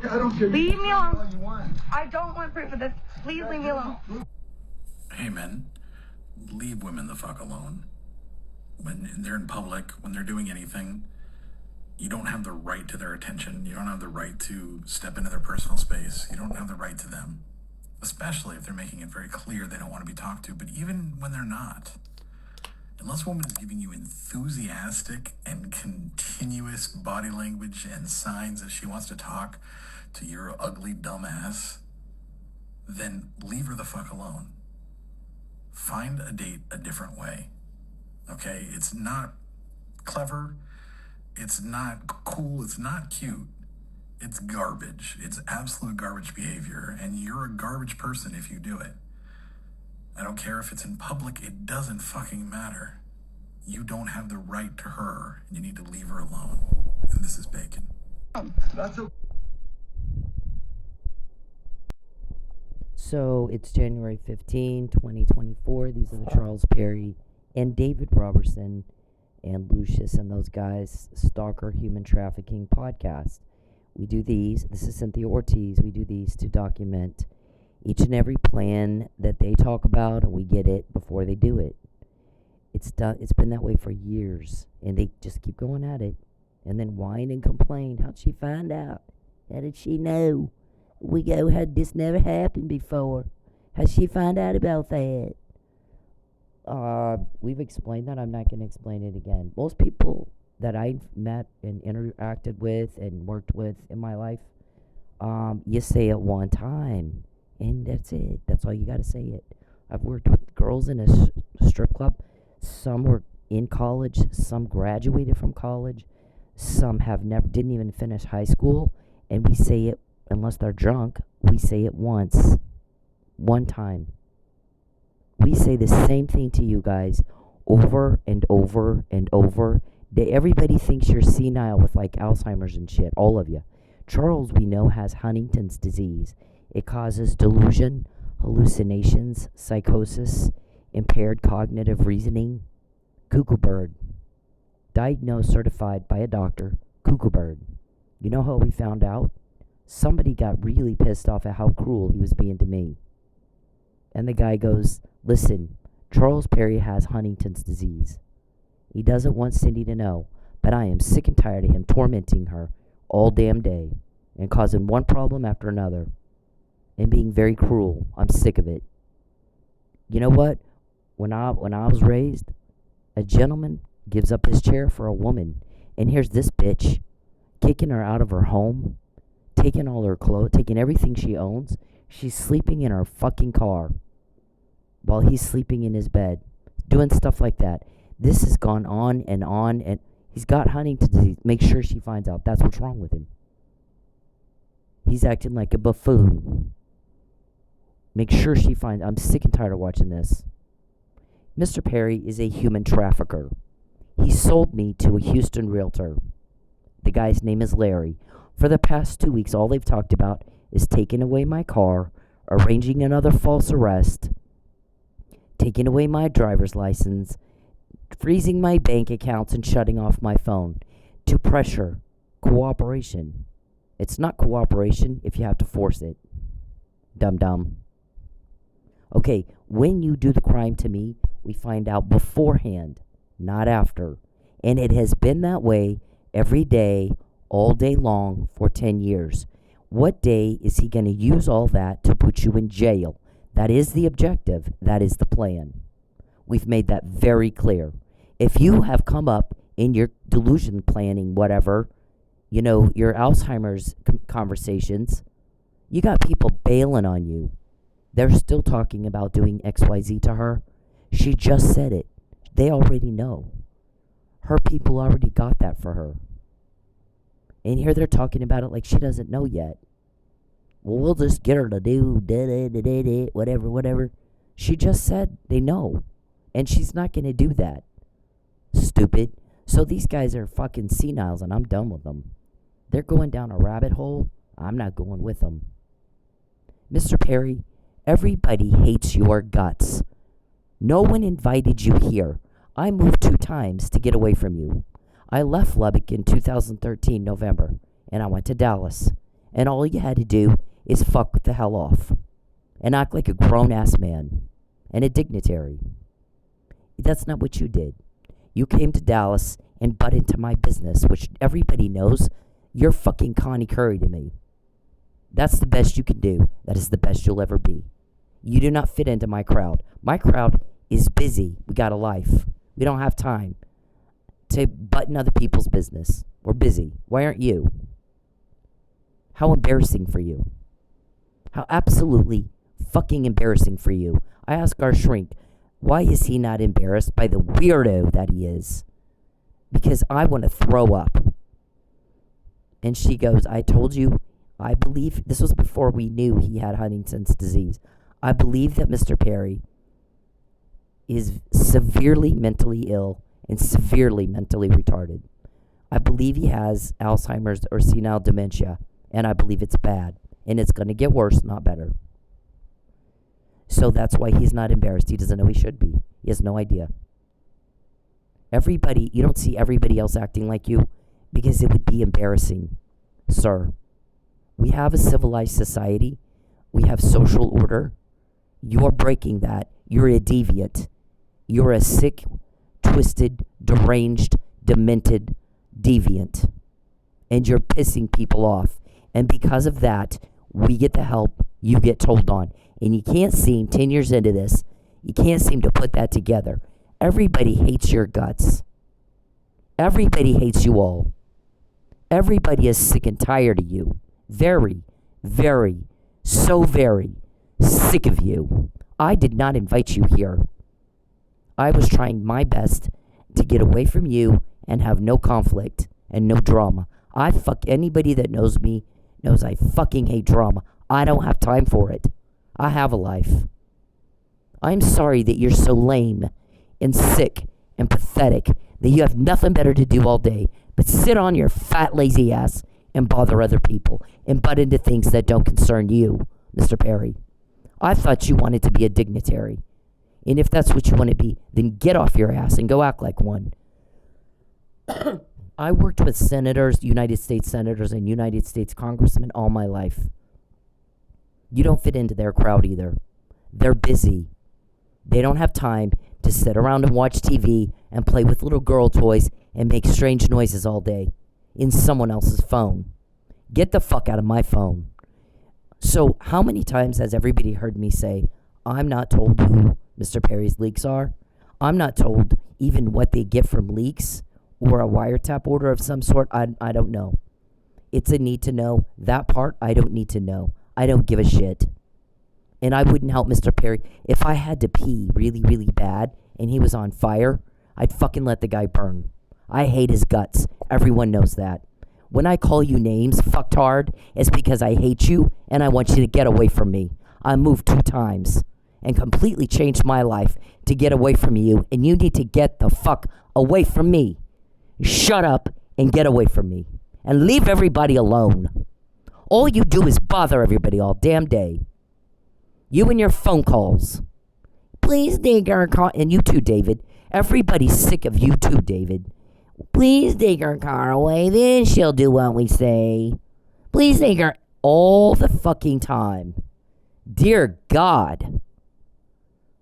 I don't care. Leave me alone. All you want. I don't want proof of this. Please leave me alone. Hey men, leave women the fuck alone. When they're in public, when they're doing anything, you don't have the right to their attention. You don't have the right to step into their personal space. You don't have the right to them, especially if they're making it very clear they don't want to be talked to. But even when they're not, unless a woman is giving you enthusiastic and continuous body language and signs that she wants to talk to your ugly dumb ass, then leave her the fuck alone. Find a date a different way. Okay? It's not clever. It's not cool. It's not cute. It's garbage. It's absolute garbage behavior. And you're a garbage person if you do it. I don't care if it's in public. It doesn't fucking matter. You don't have the right to her. You need to leave her alone. And this is Bacon. That's a... So it's January 15, 2024. These are the Charles Perry and David Roberson and Lucius and those guys, Stalker Human Trafficking podcast. We do these. This is Cynthia Ortiz. We do these to document each and every plan that they talk about, and we get it before they do it. It's been that way for years, and they just keep going at it, and then whine and complain. How'd she find out? How did she know? Had this never happened before? How'd she find out about that? We've explained that. I'm not going to explain it again. Most people that I've met and interacted with and worked with in my life, you say it one time, and that's it. That's all you got to say it. I've worked with girls in a strip club. Some were in college. Some graduated from college. Some didn't even finish high school. And we say it, unless they're drunk, we say it once. One time. We say the same thing to you guys over and over and over. Everybody thinks you're senile with like Alzheimer's and shit. All of you. Charles, we know, has Huntington's disease. It causes delusion, hallucinations, psychosis, impaired cognitive reasoning. Cuckoo bird. Diagnosed, certified by a doctor. Cuckoo bird. You know how we found out? Somebody got really pissed off at how cruel he was being to me. And the guy goes, listen, Charles Perry has Huntington's disease. He doesn't want Cyndi to know, but I am sick and tired of him tormenting her all damn day and causing one problem after another and being very cruel. I'm sick of it. You know what? When I was raised, a gentleman gives up his chair for a woman, and here's this bitch kicking her out of her home, taking all her clothes, taking everything she owns. She's sleeping in her fucking car while he's sleeping in his bed, doing stuff like that. This has gone on, and he's got Huntington's disease. Make sure she finds out. That's what's wrong with him. He's acting like a buffoon. Make sure she finds... I'm sick and tired of watching this. Mr. Perry is a human trafficker. He sold me to a Houston realtor. The guy's name is Larry. For the past 2 weeks, all they've talked about is taking away my car, arranging another false arrest, taking away my driver's license, freezing my bank accounts, and shutting off my phone. To pressure cooperation. It's not cooperation if you have to force it. Dum-dum. Okay, when you do the crime to me, we find out beforehand, not after. And it has been that way every day, all day long, for 10 years. What day is he going to use all that to put you in jail? That is the objective. That is the plan. We've made that very clear. If you have come up in your delusion planning, whatever, you know, your Alzheimer's conversations, you got people bailing on you. They're still talking about doing XYZ to her. She just said it. They already know. Her people already got that for her. And here they're talking about it like she doesn't know yet. Well, we'll just get her to do whatever. She just said they know. And she's not going to do that. Stupid. So these guys are fucking seniles, and I'm done with them. They're going down a rabbit hole. I'm not going with them. Mr. Perry, everybody hates your guts. No one invited you here. I moved 2 times to get away from you. I left Lubbock in 2013, November, and I went to Dallas. And all you had to do is fuck the hell off. And act like a grown-ass man. And a dignitary. That's not what you did. You came to Dallas and butt into my business, which everybody knows you're fucking Connie Curry to me. That's the best you can do. That is the best you'll ever be. You do not fit into my crowd. My crowd is busy. We got a life. We don't have time to butt in other people's business. We're busy. Why aren't you? How embarrassing for you. How absolutely fucking embarrassing for you. I ask our shrink, why is he not embarrassed by the weirdo that he is? Because I want to throw up. And she goes, I told you, I believe, this was before we knew he had Huntington's disease. I believe that Mr. Perry is severely mentally ill and severely mentally retarded. I believe he has Alzheimer's or senile dementia, and I believe it's bad. And it's going to get worse, not better. So that's why he's not embarrassed. He doesn't know he should be. He has no idea. Everybody, you don't see everybody else acting like you because it would be embarrassing, sir. We have a civilized society. We have social order. You're breaking that. You're a deviant. You're a sick, twisted, deranged, demented deviant. And you're pissing people off. And because of that, we get the help, you get told on. And you can't seem, 10 years into this, you can't seem to put that together. Everybody hates your guts. Everybody hates you all. Everybody is sick and tired of you. Very, very, so very sick of you. I did not invite you here. I was trying my best to get away from you and have no conflict and no drama. Anybody that knows me knows I fucking hate drama. I don't have time for it. I have a life. I'm sorry that you're so lame and sick and pathetic that you have nothing better to do all day but sit on your fat, lazy ass and bother other people and butt into things that don't concern you, Mr. Perry. I thought you wanted to be a dignitary. And if that's what you want to be, then get off your ass and go act like one. I worked with senators, United States senators, and United States congressmen all my life. You don't fit into their crowd either. They're busy. They don't have time to sit around and watch TV and play with little girl toys and make strange noises all day in someone else's phone. Get the fuck out of my phone. So how many times has everybody heard me say, I'm not told who Mr. Perry's leaks are? I'm not told even what they get from leaks or a wiretap order of some sort. I don't know. It's a need to know. That part, I don't need to know. I don't give a shit. And I wouldn't help Mr. Perry. If I had to pee really, really bad and he was on fire, I'd fucking let the guy burn. I hate his guts. Everyone knows that. When I call you names, fucktard, it's because I hate you and I want you to get away from me. I moved 2 times and completely changed my life to get away from you, and you need to get the fuck away from me. Shut up and get away from me. And leave everybody alone. All you do is bother everybody all damn day. You and your phone calls. Please take our car. And you too, David. Everybody's sick of you too, David. Please take our car away, then she'll do what we say. Please take her all the fucking time. Dear God.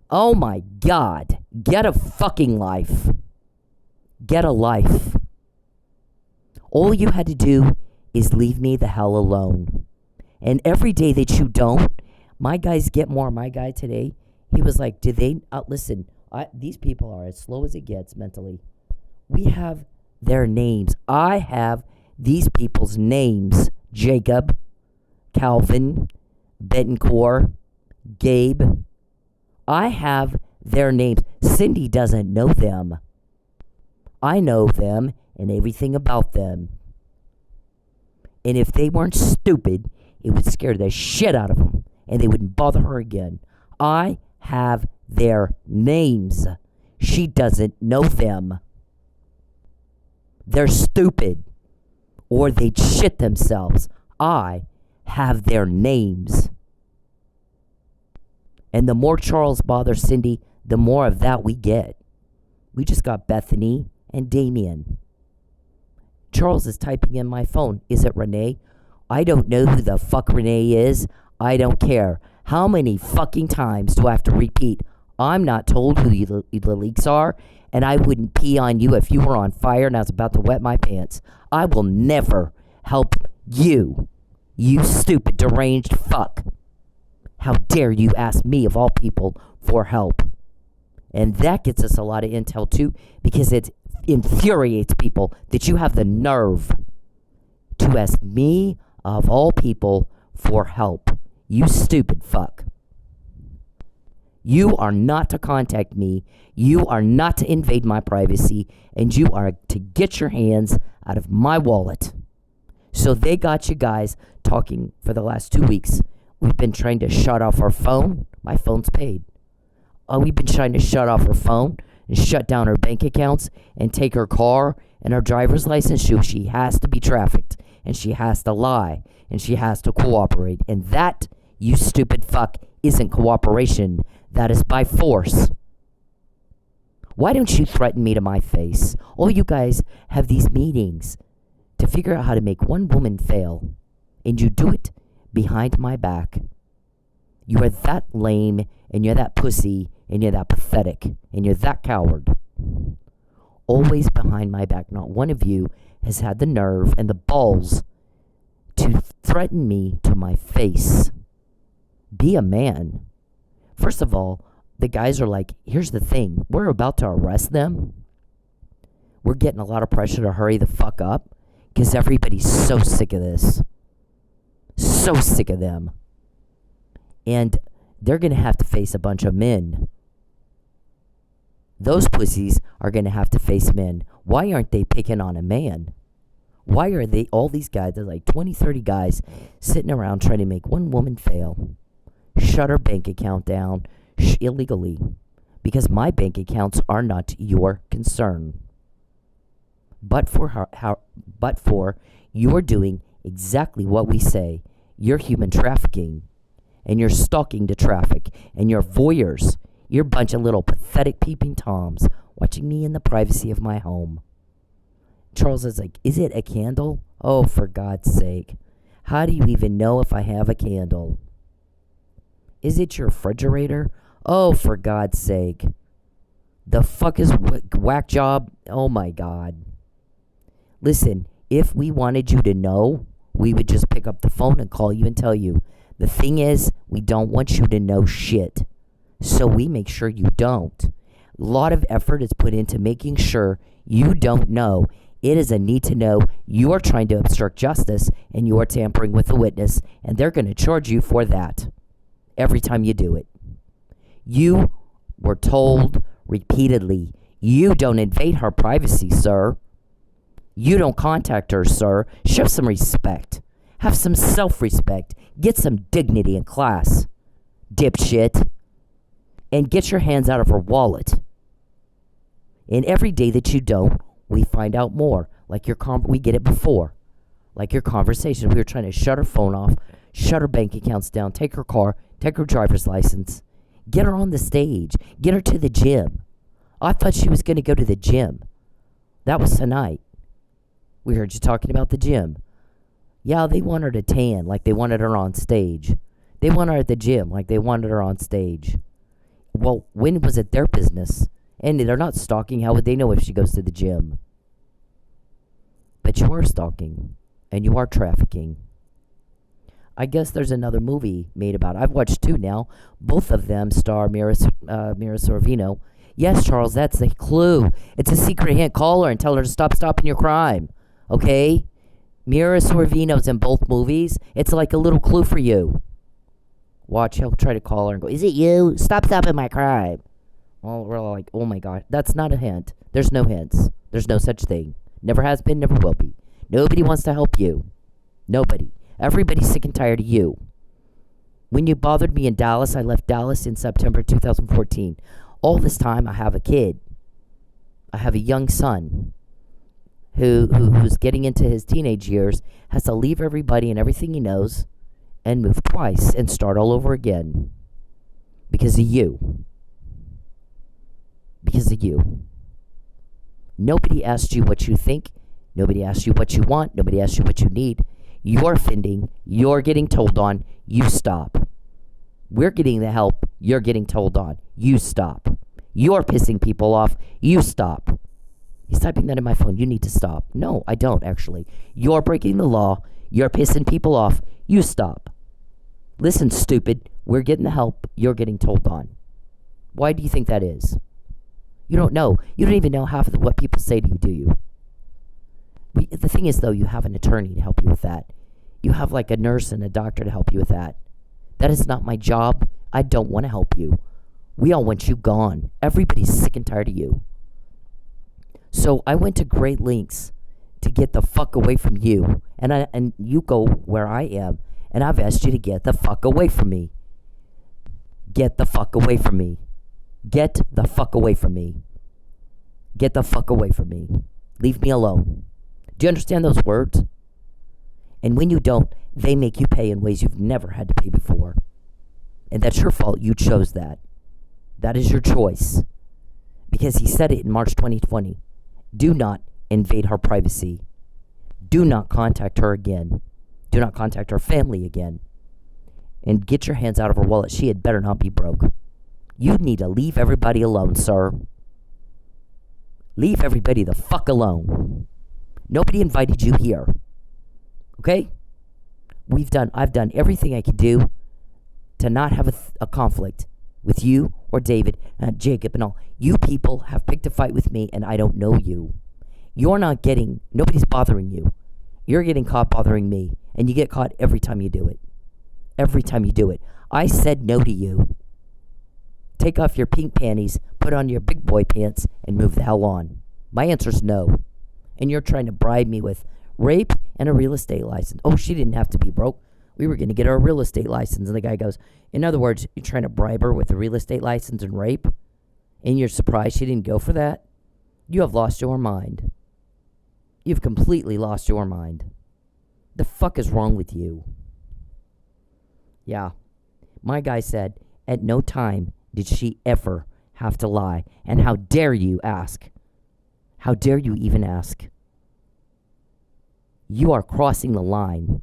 Oh my God. Get a fucking life. Get a life. All you had to do is leave me the hell alone. And every day that you don't, my guys get more. My guy today, he was like, did they, listen, these people are as slow as it gets mentally. We have their names. I have these people's names. Jacob, Calvin, Betancourt, Gabe. I have their names. Cyndi doesn't know them. I know them and everything about them. And if they weren't stupid, it would scare the shit out of them and they wouldn't bother her again. I have their names. She doesn't know them. They're stupid or they'd shit themselves. I have their names. And the more Charles bothers Cyndi, the more of that we get. We just got Bethany and Damien. Charles is typing in my phone. Is it Renee? I don't know who the fuck Renee is. I don't care. How many fucking times do I have to repeat? I'm not told who the leaks are, and I wouldn't pee on you if you were on fire and I was about to wet my pants. I will never help you, you stupid deranged fuck. How dare you ask me, of all people, for help? And that gets us a lot of intel, too, because it infuriates people that you have the nerve to ask me, of all people, for help. You stupid fuck. You are not to contact me. You are not to invade my privacy. And you are to get your hands out of my wallet. So they got you guys talking for the last 2 weeks. We've been trying to shut off our phone. My phone's paid. We've been trying to shut off her phone and shut down her bank accounts and take her car and her driver's license. She has to be trafficked, and she has to lie, and she has to cooperate. And that, you stupid fuck, isn't cooperation. That is by force. Why don't you threaten me to my face? All you guys have these meetings to figure out how to make one woman fail, and you do it behind my back. You are that lame, and you're that pussy, and you're that pathetic, and you're that coward. Always behind my back. Not one of you has had the nerve and the balls to threaten me to my face. Be a man. First of all, the guys are like, here's the thing. We're about to arrest them. We're getting a lot of pressure to hurry the fuck up because everybody's so sick of this. So sick of them. And they're going to have to face a bunch of men. Those pussies are going to have to face men. Why aren't they picking on a man? Why are they, all these guys, there's like 20, 30 guys sitting around trying to make one woman fail, shut her bank account down illegally, because my bank accounts are not your concern. But for you're doing exactly what we say. You're human trafficking, and you're stalking to traffic, and you're voyeurs. You're a bunch of little pathetic peeping toms watching me in the privacy of my home. Charles is like, is it a candle? Oh, for God's sake. How do you even know if I have a candle? Is it your refrigerator? Oh, for God's sake. The fuck is whack job? Oh, my God. Listen, if we wanted you to know, we would just pick up the phone and call you and tell you. The thing is, we don't want you to know shit. So we make sure you don't. A lot of effort is put into making sure you don't know. It is a need to know. You are trying to obstruct justice, and you are tampering with the witness, and they're going to charge you for that every time you do it. You were told repeatedly, you don't invade her privacy, sir. You don't contact her, sir. Show some respect. Have some self-respect. Get some dignity and class, dipshit. And get your hands out of her wallet. And every day that you don't, we find out more. Like we get it before. Like your conversation. We were trying to shut her phone off, shut her bank accounts down, take her car, take her driver's license, get her on the stage, get her to the gym. I thought she was going to go to the gym. That was tonight. We heard you talking about the gym. Yeah, they want her to tan like they wanted her on stage. They want her at the gym like they wanted her on stage. Well, when was it their business? And they're not stalking. How would they know if she goes to the gym? But you are stalking. And you are trafficking. I guess there's another movie made about it. I've watched two now. Both of them star Mira Sorvino. Yes, Charles, that's the clue. It's a secret hint. Call her and tell her to stop stopping your crime. Okay? Mira Sorvino's in both movies. It's like a little clue for you. Watch, he'll try to call her and go, is it you? Stop stopping my crime. Well, we're all like, oh my God. That's not a hint. There's no hints. There's no such thing. Never has been, never will be. Nobody wants to help you. Nobody. Everybody's sick and tired of you. When you bothered me in Dallas, I left Dallas in September 2014. All this time, I have a kid. I have a young son who's getting into his teenage years, has to leave everybody and everything he knows and move twice and start all over again. Because of you. Because of you. Nobody asked you what you think. Nobody asked you what you want. Nobody asked you what you need. You're offending. You're getting told on. You stop. We're getting the help. You're getting told on. You stop. You're pissing people off. You stop. He's typing that in my phone. You need to stop. No, I don't, actually. You're breaking the law. You're pissing people off. You stop. Listen, stupid. We're getting the help. You're getting told on. Why do you think that is? You don't know. You don't even know half of what people say to you, do you? The thing is, though, you have an attorney to help you with that. You have like a nurse and a doctor to help you with that. That is not my job. I don't want to help you. We all want you gone. Everybody's sick and tired of you. So I went to great lengths to get the fuck away from you. And you go where I am. And I've asked you to get the fuck away from me. Get the fuck away from me. Get the fuck away from me. Get the fuck away from me. Leave me alone. Do you understand those words? And when you don't, they make you pay in ways you've never had to pay before. And that's your fault. You chose that. That is your choice. Because he said it in March 2020. Do not invade her privacy. Do not contact her again. Do not contact her family again. And get your hands out of her wallet. She had better not be broke. You need to leave everybody alone, sir. Leave everybody the fuck alone. Nobody invited you here. Okay? I've done everything I could do to not have a conflict with you or David and Jacob and all. You people have picked a fight with me and I don't know you. Nobody's bothering you. You're getting caught bothering me. And you get caught every time you do it. Every time you do it. I said no to you. Take off your pink panties, put on your big boy pants, and move the hell on. My answer's no. And you're trying to bribe me with rape and a real estate license. Oh, she didn't have to be broke. We were going to get her a real estate license. And the guy goes, in other words, you're trying to bribe her with a real estate license and rape? And you're surprised she didn't go for that? You have lost your mind. You've completely lost your mind. The fuck is wrong with you? Yeah. My guy said, at no time did she ever have to lie. And how dare you ask? How dare you even ask? You are crossing the line.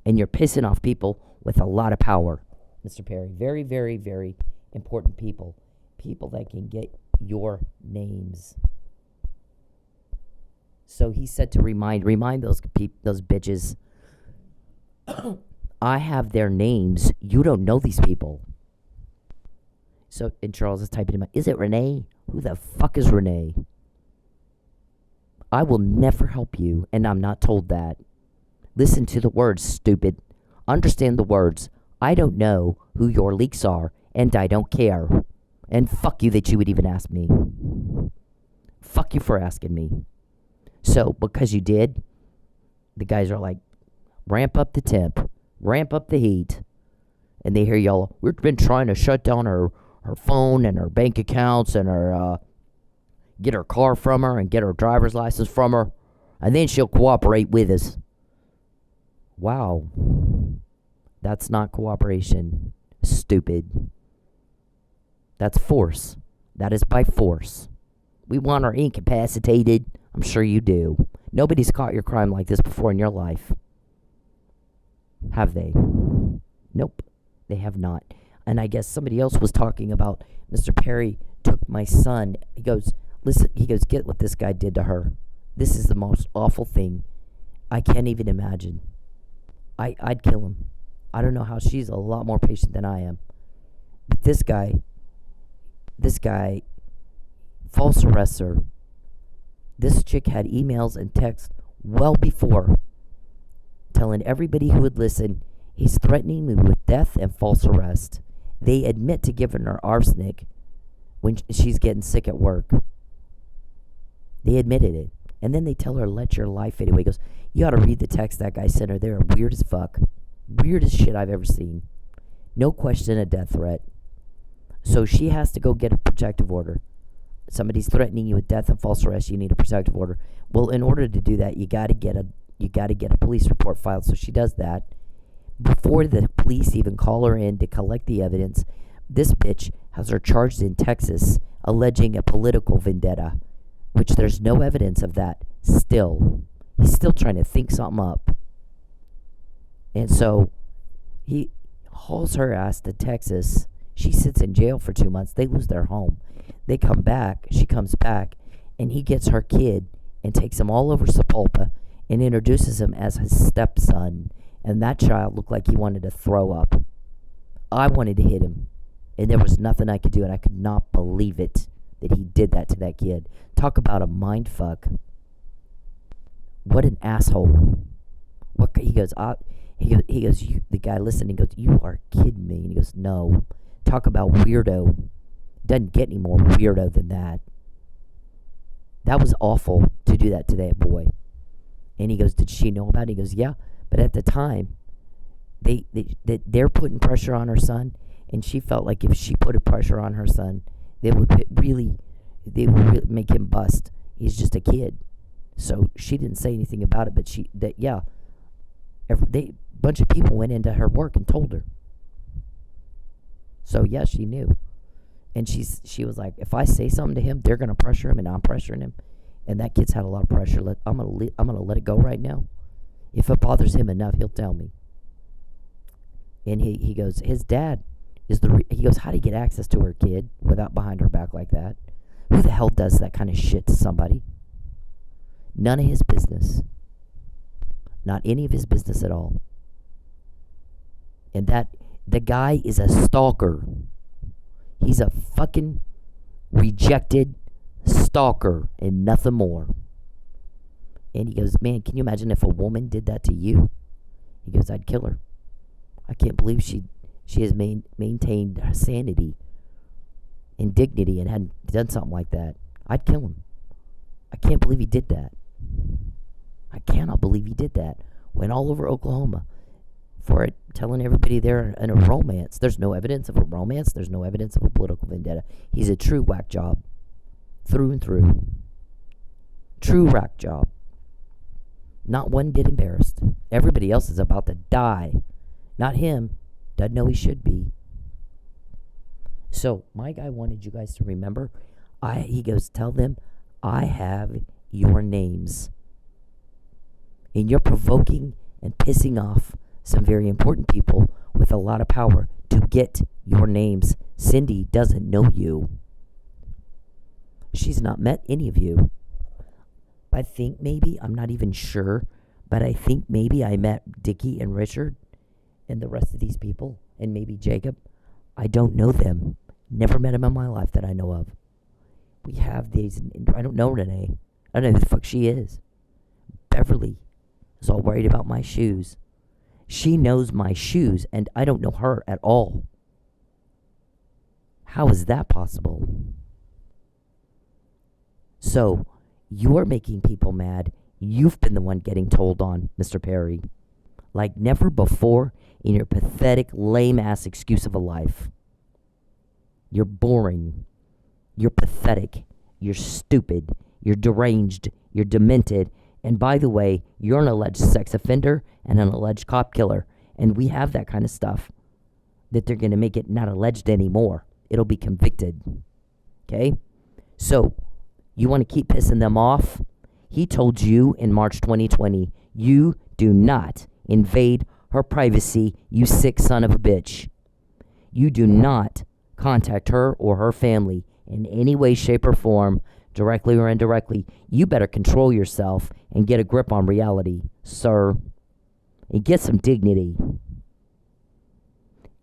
And you're pissing off people with a lot of power, Mr. Perry. Very, very, very important people. People that can get your names. So he said to remind those bitches. I have their names. You don't know these people. So, and Charles is typing in, is it Renee? Who the fuck is Renee? I will never help you, and I'm not told that. Listen to the words, stupid. Understand the words. I don't know who your leaks are, and I don't care. And fuck you that you would even ask me. Fuck you for asking me. So, because you did, the guys are like, ramp up the temp. Ramp up the heat. And they hear y'all, we've been trying to shut down her phone and her bank accounts and her, get her car from her and get her driver's license from her. And then she'll cooperate with us. Wow. That's not cooperation. Stupid. That's force. That is by force. We want her incapacitated. I'm sure you do. Nobody's caught your crime like this before in your life. Have they? Nope. They have not. And I guess somebody else was talking about Mr. Perry took my son. He goes, listen, get what this guy did to her. This is the most awful thing I can't even imagine. I'd kill him. I don't know how. She's a lot more patient than I am. But this guy, false arrests her. This chick had emails and texts well before telling everybody who would listen, he's threatening me with death and false arrest. They admit to giving her arsenic when she's getting sick at work. They admitted it. And then they tell her, let your life fade away. He goes, you ought to read the text that guy sent her. They're weird as fuck. Weirdest shit I've ever seen. No question, a death threat. So she has to go get a protective order. Somebody's threatening you with death and false arrest. You need a protective order. Well, in order to do that, you got to get a police report filed. So she does that. Before the police even call her in to collect the evidence, this bitch has her charged in Texas, alleging a political vendetta, which there's no evidence of that still. He's still trying to think something up. And so he hauls her ass to Texas. She sits in jail for 2 months. They lose their home. They come back. She comes back, and he gets her kid and takes him all over Sepulpa and introduces him as his stepson. And that child looked like he wanted to throw up. I wanted to hit him, and there was nothing I could do, and I could not believe it that he did that to that kid. Talk about a mind fuck. What an asshole. What he goes, he goes, the guy listening goes, you are kidding me. And he goes, no. Talk about weirdo. Doesn't get any more weirdo than that. That was awful to do that to that boy. And he goes, did she know about it? He goes, yeah. But at the time, they're putting pressure on her son, and she felt like if she put a pressure on her son, they would really make him bust. He's just a kid. So she didn't say anything about it, but a bunch of people went into her work and told her. So yeah, she knew. And she was like, if I say something to him, they're gonna pressure him, and I'm pressuring him. And that kid's had a lot of pressure. I'm gonna let it go right now. If it bothers him enough, he'll tell me. And he goes, his dad is he goes, how do you get access to her kid without behind her back like that? Who the hell does that kind of shit to somebody? None of his business. Not any of his business at all. And the guy is a stalker. He's a fucking rejected stalker and nothing more. And he goes, man, can you imagine if a woman did that to you? He goes, I'd kill her. I can't believe she has maintained her sanity and dignity and hadn't done something like that. I'd kill him. I can't believe he did that. I cannot believe he did that. Went all over Oklahoma for it, telling everybody they're in a romance. There's no evidence of a romance. There's no evidence of a political vendetta. He's a true whack job. Through and through. True whack job. Not one bit embarrassed. Everybody else is about to die. Not him. Doesn't know he should be. So, my guy wanted you guys to remember. He goes, tell them, I have your names. And you're provoking and pissing off some very important people with a lot of power to get your names. Cyndi doesn't know you. She's not met any of you. I think maybe, I'm not even sure, but I think maybe I met Dickie and Richard and the rest of these people, and maybe Jacob. I don't know them. Never met him in my life that I know of. We have these, I don't know Renee. I don't know who the fuck she is. Beverly is all worried about my shoes. She knows my shoes, and I don't know her at all. How is that possible? So, you're making people mad. You've been the one getting told on, Mr. Perry. Like never before in your pathetic, lame-ass excuse of a life. You're boring. You're pathetic. You're stupid. You're deranged. You're demented. And by the way, you're an alleged sex offender and an alleged cop killer. And we have that kind of stuff that they're going to make it not alleged anymore. It'll be convicted. Okay? So, you want to keep pissing them off? He told you in March 2020, you do not invade her privacy, you sick son of a bitch. You do not contact her or her family in any way, shape, or form, directly or indirectly. You better control yourself and get a grip on reality, sir. And get some dignity.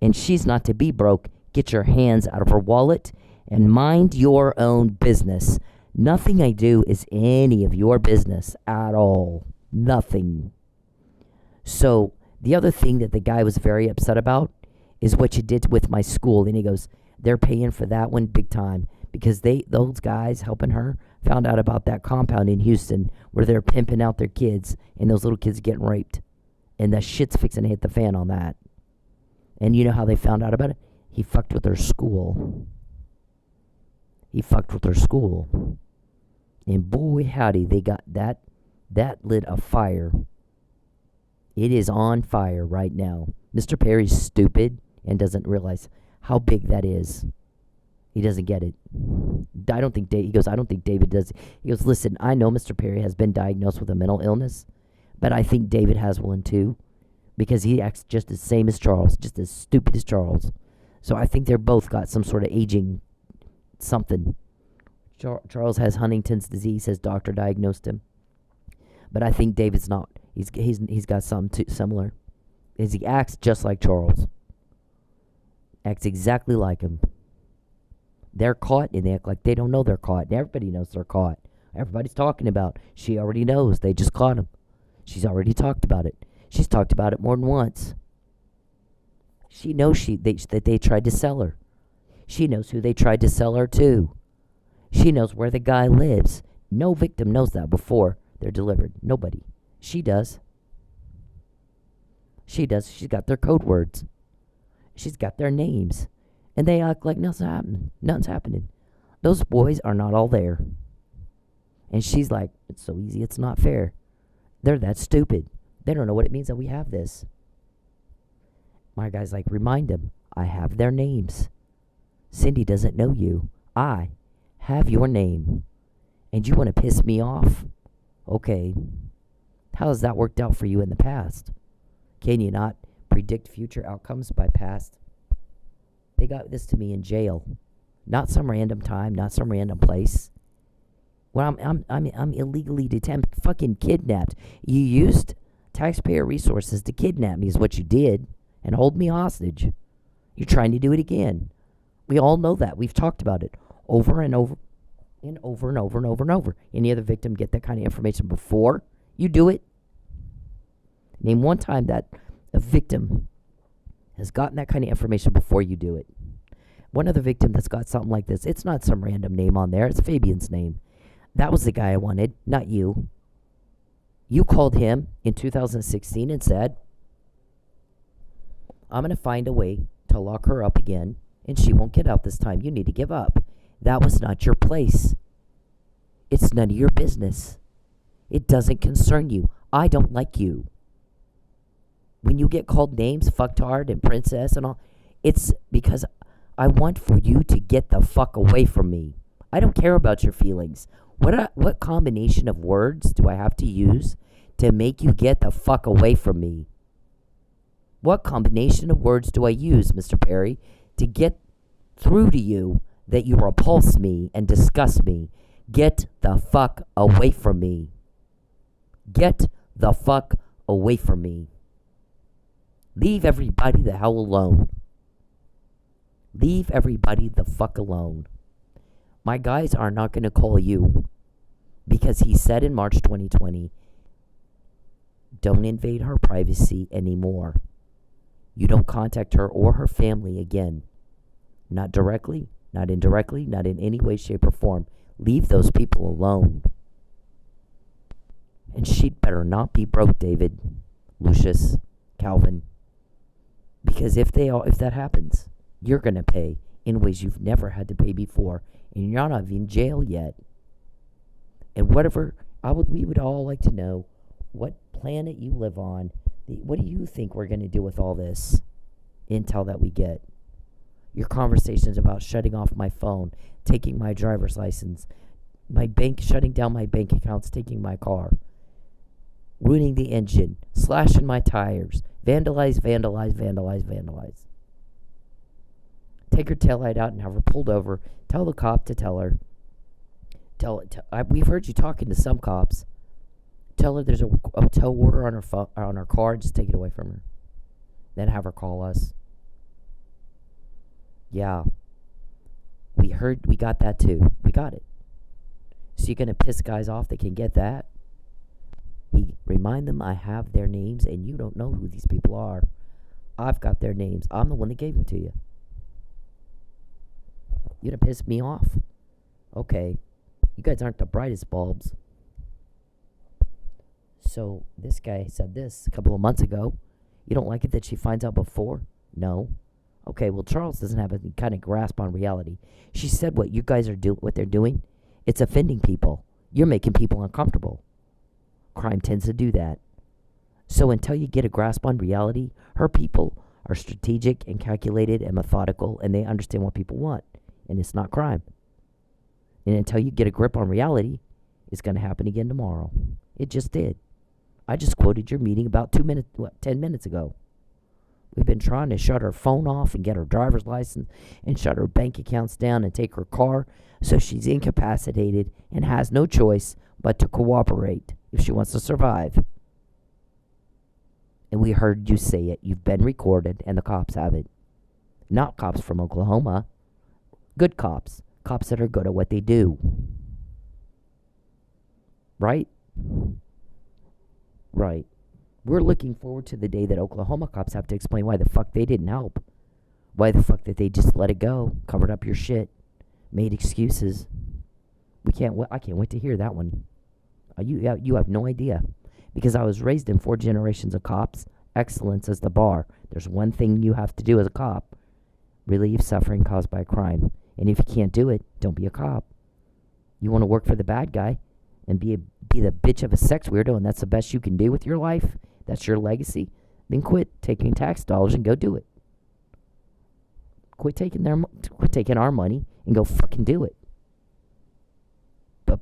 And she's not to be broke. Get your hands out of her wallet and mind your own business. Nothing I do is any of your business at all. Nothing. So, the other thing that the guy was very upset about is what you did with my school. And he goes, they're paying for that one big time because those guys helping her found out about that compound in Houston where they're pimping out their kids and those little kids getting raped. And the shit's fixing to hit the fan on that. And you know how they found out about it? He fucked with their school. He fucked with their school. And boy, howdy, they got that lit a fire. It is on fire right now. Mr. Perry's stupid and doesn't realize how big that is. He doesn't get it. I don't think he goes, I don't think David does. He goes, listen, I know Mr. Perry has been diagnosed with a mental illness, but I think David has one too. because he acts just the same as Charles, just as stupid as Charles. So I think they're both got some sort of aging something. Charles has Huntington's disease. His doctor diagnosed him, but I think David's not. He's got something similar. He acts just like Charles. Acts exactly like him. They're caught and they act like they don't know they're caught. And everybody knows they're caught. Everybody's talking about. She already knows. They just caught him. She's already talked about it. She's talked about it more than once. She knows that they tried to sell her. She knows who they tried to sell her to. She knows where the guy lives. No victim knows that before they're delivered. Nobody. She does. She does. She's got their code words. She's got their names. And they act like nothing's happening. Nothing's happening. Those boys are not all there. And she's like, it's so easy, it's not fair. They're that stupid. They don't know what it means that we have this. My guy's like, remind them, I have their names. Cyndi doesn't know you. I have your name. And you want to piss me off? Okay. How has that worked out for you in the past? Can you not predict future outcomes by past? They got this to me in jail. Not some random time, not some random place. Well, I'm illegally detained, fucking kidnapped. You used taxpayer resources to kidnap me is what you did, and hold me hostage. You're trying to do it again. We all know that. We've talked about it over and over and over and over and over and over. Any other victim get that kind of information before you do it? Name one time that a victim has gotten that kind of information before you do it. One other victim that's got something like this. It's not some random name on there. It's Fabian's name. That was the guy I wanted, not you. You called him in 2016 and said, I'm going to find a way to lock her up again, and she won't get out this time. You need to give up. That was not your place. It's none of your business. It doesn't concern you. I don't like you. When you get called names, fucktard and princess and all, it's because I want for you to get the fuck away from me. I don't care about your feelings. What combination of words do I have to use to make you get the fuck away from me? What combination of words do I use, Mr. Perry, to get through to you that you repulse me and disgust me? Get the fuck away from me. Get the fuck away from me. Leave everybody the hell alone. Leave everybody the fuck alone. My guys are not going to call you because he said in March 2020, don't invade her privacy anymore. You don't contact her or her family again. Not directly, not indirectly, not in any way, shape, or form. Leave those people alone. And she'd better not be broke, David, Lucius, Calvin. Because if that happens, you're going to pay in ways you've never had to pay before. And you're not even in jail yet. And we would all like to know what planet you live on. What do you think we're going to do with all this intel that we get? Your conversations about shutting off my phone, taking my driver's license, my bank, shutting down my bank accounts, taking my car, ruining the engine, slashing my tires, vandalize. Take her taillight out and have her pulled over. Tell the cop to tell her. We've heard you talking to some cops. Tell her there's a tow order on her car. Just take it away from her. Then have her call us. Yeah. We got that too. We got it. So you're going to piss guys off that can get that? Remind them I have their names and you don't know who these people are. I've got their names. I'm the one that gave them to you. You're going to piss me off? Okay. You guys aren't the brightest bulbs. So this guy said this a couple of months ago. You don't like it that she finds out before? No. Okay, well, Charles doesn't have any kind of grasp on reality. She said what you guys are what they're doing, it's offending people. You're making people uncomfortable. Crime tends to do that. So until you get a grasp on reality, her people are strategic and calculated and methodical, and they understand what people want. And it's not crime. And until you get a grip on reality, it's going to happen again tomorrow. It just did. I just quoted your meeting about 10 minutes ago. We've been trying to shut her phone off and get her driver's license and shut her bank accounts down and take her car so she's incapacitated and has no choice but to cooperate if she wants to survive. And we heard you say it. You've been recorded, and the cops have it. Not cops from Oklahoma. Good cops. Cops that are good at what they do. Right? Right. We're looking forward to the day that Oklahoma cops have to explain why the fuck they didn't help. Why the fuck that they just let it go, covered up your shit, made excuses. I can't wait to hear that one. You have no idea. Because I was raised in 4 generations of cops. Excellence is the bar. There's one thing you have to do as a cop. Relieve suffering caused by a crime. And if you can't do it, don't be a cop. You want to work for the bad guy and be the bitch of a sex weirdo, and that's the best you can do with your life? That's your legacy? Then quit taking tax dollars and go do it. Quit taking our money and go fucking do it. But,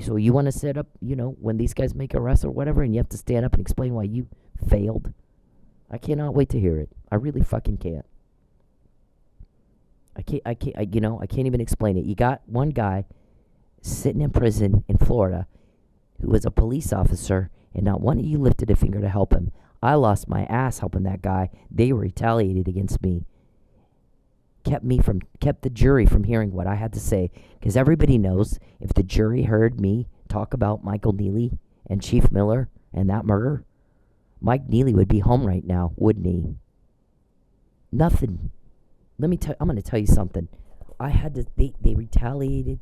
so you want to set up, when these guys make arrests or whatever, and you have to stand up and explain why you failed? I cannot wait to hear it. I really fucking can't. I can't even explain it. You got one guy sitting in prison in Florida who was a police officer, and not one of you lifted a finger to help him. I lost my ass helping that guy. They retaliated against me. Kept the jury from hearing what I had to say, because everybody knows if the jury heard me talk about Michael Neely and Chief Miller and that murder, Mike Neely would be home right now, wouldn't he? Nothing. I'm going to tell you something. They retaliated.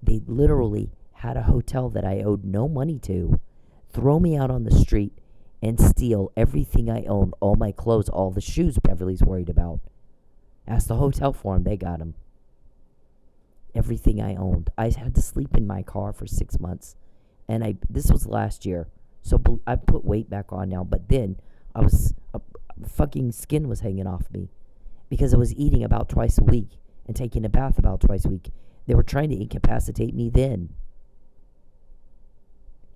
They literally had a hotel that I owed no money to throw me out on the street and steal everything I owned, all my clothes, all the shoes Beverly's worried about. Asked the hotel for him. They got him. Everything I owned. I had to sleep in my car for 6 months. And this was last year. So I put weight back on now. But then fucking skin was hanging off me. Because I was eating about twice a week and taking a bath about twice a week. They were trying to incapacitate me then.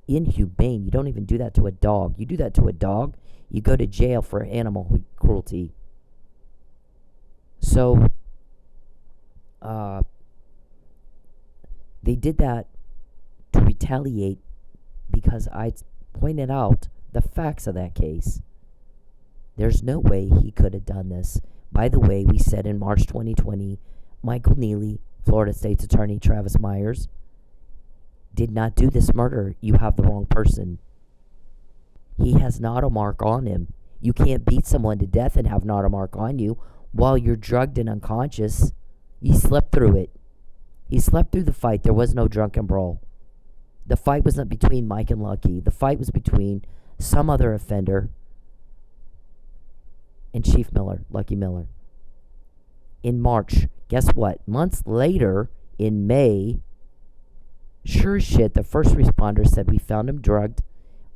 Inhumane. You don't even do that to a dog. You do that to a dog, you go to jail for animal cruelty. So, they did that to retaliate because I pointed out the facts of that case. There's no way he could have done this. By the way, we said in March 2020, Michael Neely, Florida State's Attorney Travis Myers, did not do this murder. You have the wrong person. He has not a mark on him. You can't beat someone to death and have not a mark on you while you're drugged and unconscious. He slept through it. He slept through the fight. There was no drunken brawl. The fight wasn't between Mike and Lucky. The fight was between some other offender and Chief Miller, Lucky Miller. In March, guess what? Months later, in May, sure as shit, the first responders said we found him drugged,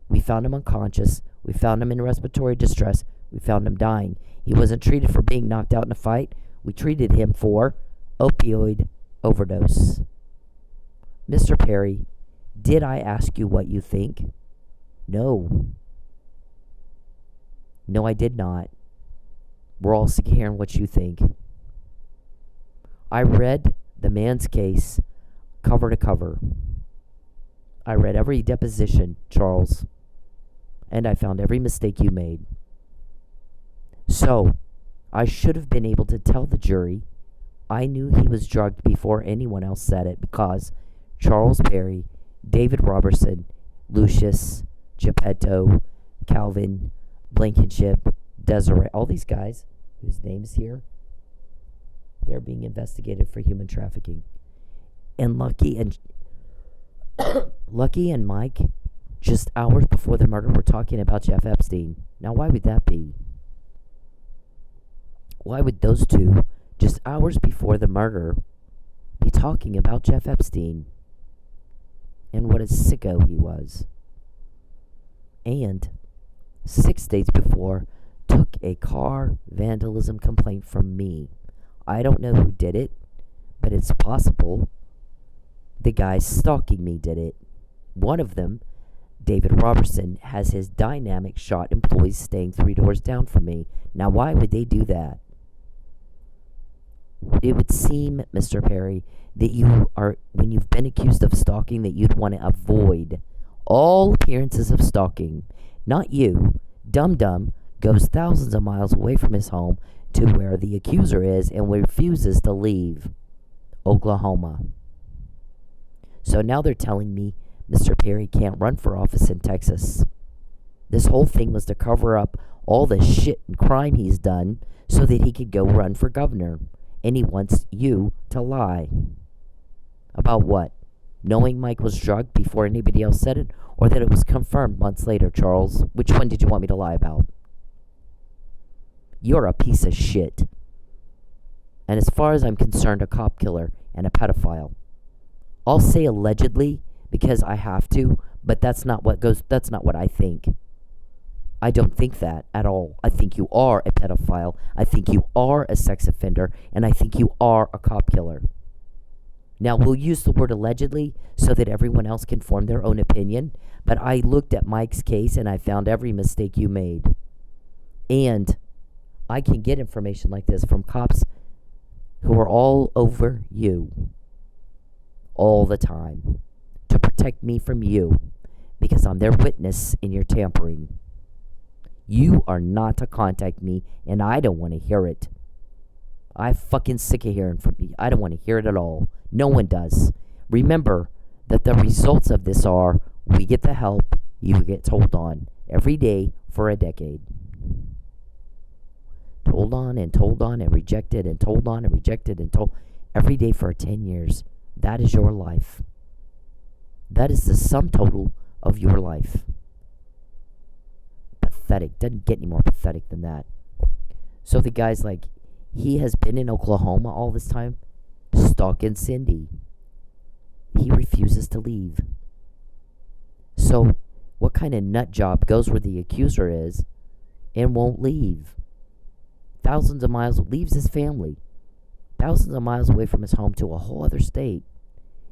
we found him unconscious, we found him in respiratory distress, we found him dying. He wasn't treated for being knocked out in a fight. We treated him for opioid overdose. Mr. Perry, did I ask you what you think? No. No, I did not. We're all sick of hearing what you think. I read the man's case cover to cover. I read every deposition, Charles, and I found every mistake you made. So, I should have been able to tell the jury I knew he was drugged before anyone else said it, because Charles Perry, David Roberson, Lucius, Geppetto, Calvin, Blankenship, Desiree, all these guys whose names here, they're being investigated for human trafficking. And Lucky and Mike, just hours before the murder, were talking about Jeff Epstein. Now, why would that be? Why would those two, just hours before the murder, be talking about Jeff Epstein and what a sicko he was? And 6 days before, took a car vandalism complaint from me. I don't know who did it, but it's possible the guy stalking me did it. One of them David Roberson has his dynamic shot employees staying 3 doors down from me. Now, why would they do that? It would seem, Mr. Perry, that you are, when you've been accused of stalking, that you'd want to avoid all appearances of stalking. Not you. Dum Dum goes thousands of miles away from his home to where the accuser is and refuses to leave Oklahoma. So now they're telling me Mr. Perry can't run for office in Texas. This whole thing was to cover up all the shit and crime he's done so that he could go run for governor. And he wants you to lie. About what? Knowing Mike was drugged before anybody else said it, or that it was confirmed months later, Charles? Which one did you want me to lie about? You're a piece of shit. And as far as I'm concerned, a cop killer and a pedophile. I'll say allegedly because I have to, but that's not what I think. I don't think that at all. I think you are a pedophile. I think you are a sex offender, and I think you are a cop killer. Now, we'll use the word allegedly so that everyone else can form their own opinion, but I looked at Mike's case and I found every mistake you made. And I can get information like this from cops who are all over you all the time to protect me from you because I'm their witness in your tampering. You are not to contact me, and I don't want to hear it. I'm fucking sick of hearing from you. I don't want to hear it at all. No one does. Remember that the results of this are we get the help, you get told on every day for a decade. Told on and rejected and told on and rejected and told every day for 10 years. That is your life. That is the sum total of your life. Pathetic. Doesn't get any more pathetic than that. So the guy's like, he has been in Oklahoma all this time, stalking Cyndi. He refuses to leave. So what kind of nut job goes where the accuser is and won't leave? Thousands of miles, leaves his family, thousands of miles away from his home to a whole other state,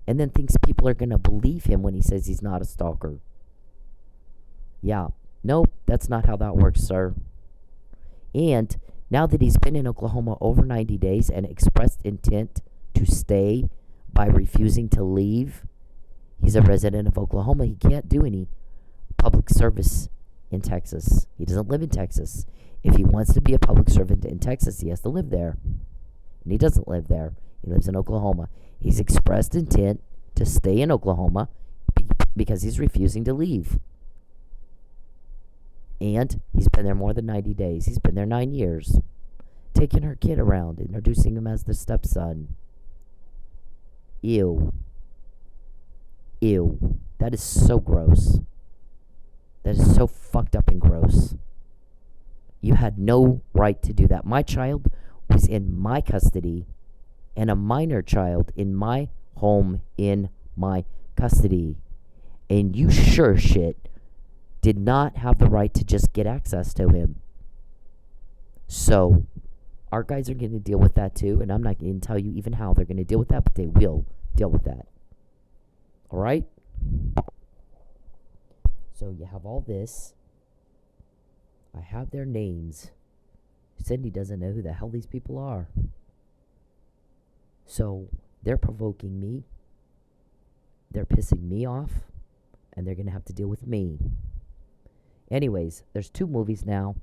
and then thinks people are going to believe him when he says he's not a stalker. Yeah. Nope, that's not how that works, sir. And now that he's been in Oklahoma over 90 days and expressed intent to stay by refusing to leave, he's a resident of Oklahoma. He can't do any public service in Texas. He doesn't live in Texas. If he wants to be a public servant in Texas, he has to live there. And he doesn't live there. He lives in Oklahoma. He's expressed intent to stay in Oklahoma because he's refusing to leave. And he's been there more than 90 days. He's been there 9 years. Taking her kid around, introducing him as the stepson. Ew. Ew. That is so gross. That is so fucked up and gross. You had no right to do that. My child was in my custody, and a minor child in my home in my custody. And you sure shit did not have the right to just get access to him. So, our guys are going to deal with that too, and I'm not going to tell you even how they're going to deal with that, but they will deal with that. Alright? So, you have all this. I have their names. Cyndi doesn't know who the hell these people are. So, they're provoking me. They're pissing me off. And they're going to have to deal with me. Anyways, there's 2 movies now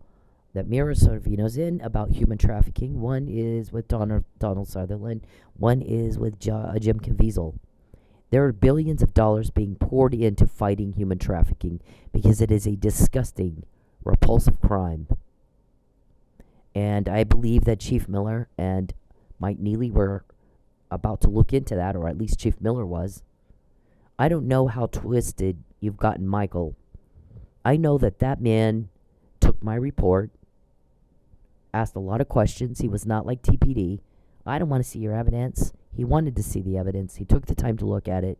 that Mira Sorvino's in about human trafficking. One is with Donald Sutherland. One is with Jim Caviezel. There are billions of dollars being poured into fighting human trafficking because it is a disgusting, repulsive crime. And I believe that Chief Miller and Mike Neely were about to look into that, or at least Chief Miller was. I don't know how twisted you've gotten Michael. I know that man took my report, asked a lot of questions. He was not like TPD. I don't want to see your evidence. He wanted to see the evidence. He took the time to look at it.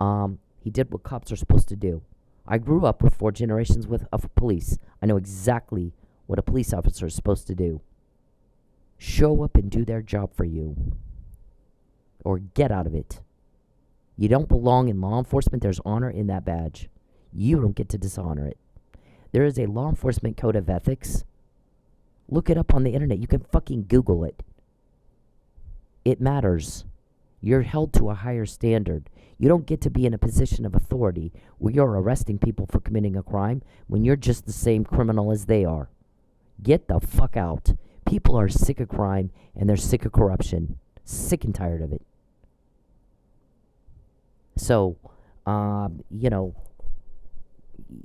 He did what cops are supposed to do. I grew up with 4 generations of police. I know exactly what a police officer is supposed to do. Show up and do their job for you. Or get out of it. You don't belong in law enforcement. There's honor in that badge. You don't get to dishonor it. There is a law enforcement code of ethics. Look it up on the internet. You can fucking Google it. It matters. You're held to a higher standard. You don't get to be in a position of authority where you're arresting people for committing a crime when you're just the same criminal as they are. Get the fuck out. People are sick of crime and they're sick of corruption. Sick and tired of it. So,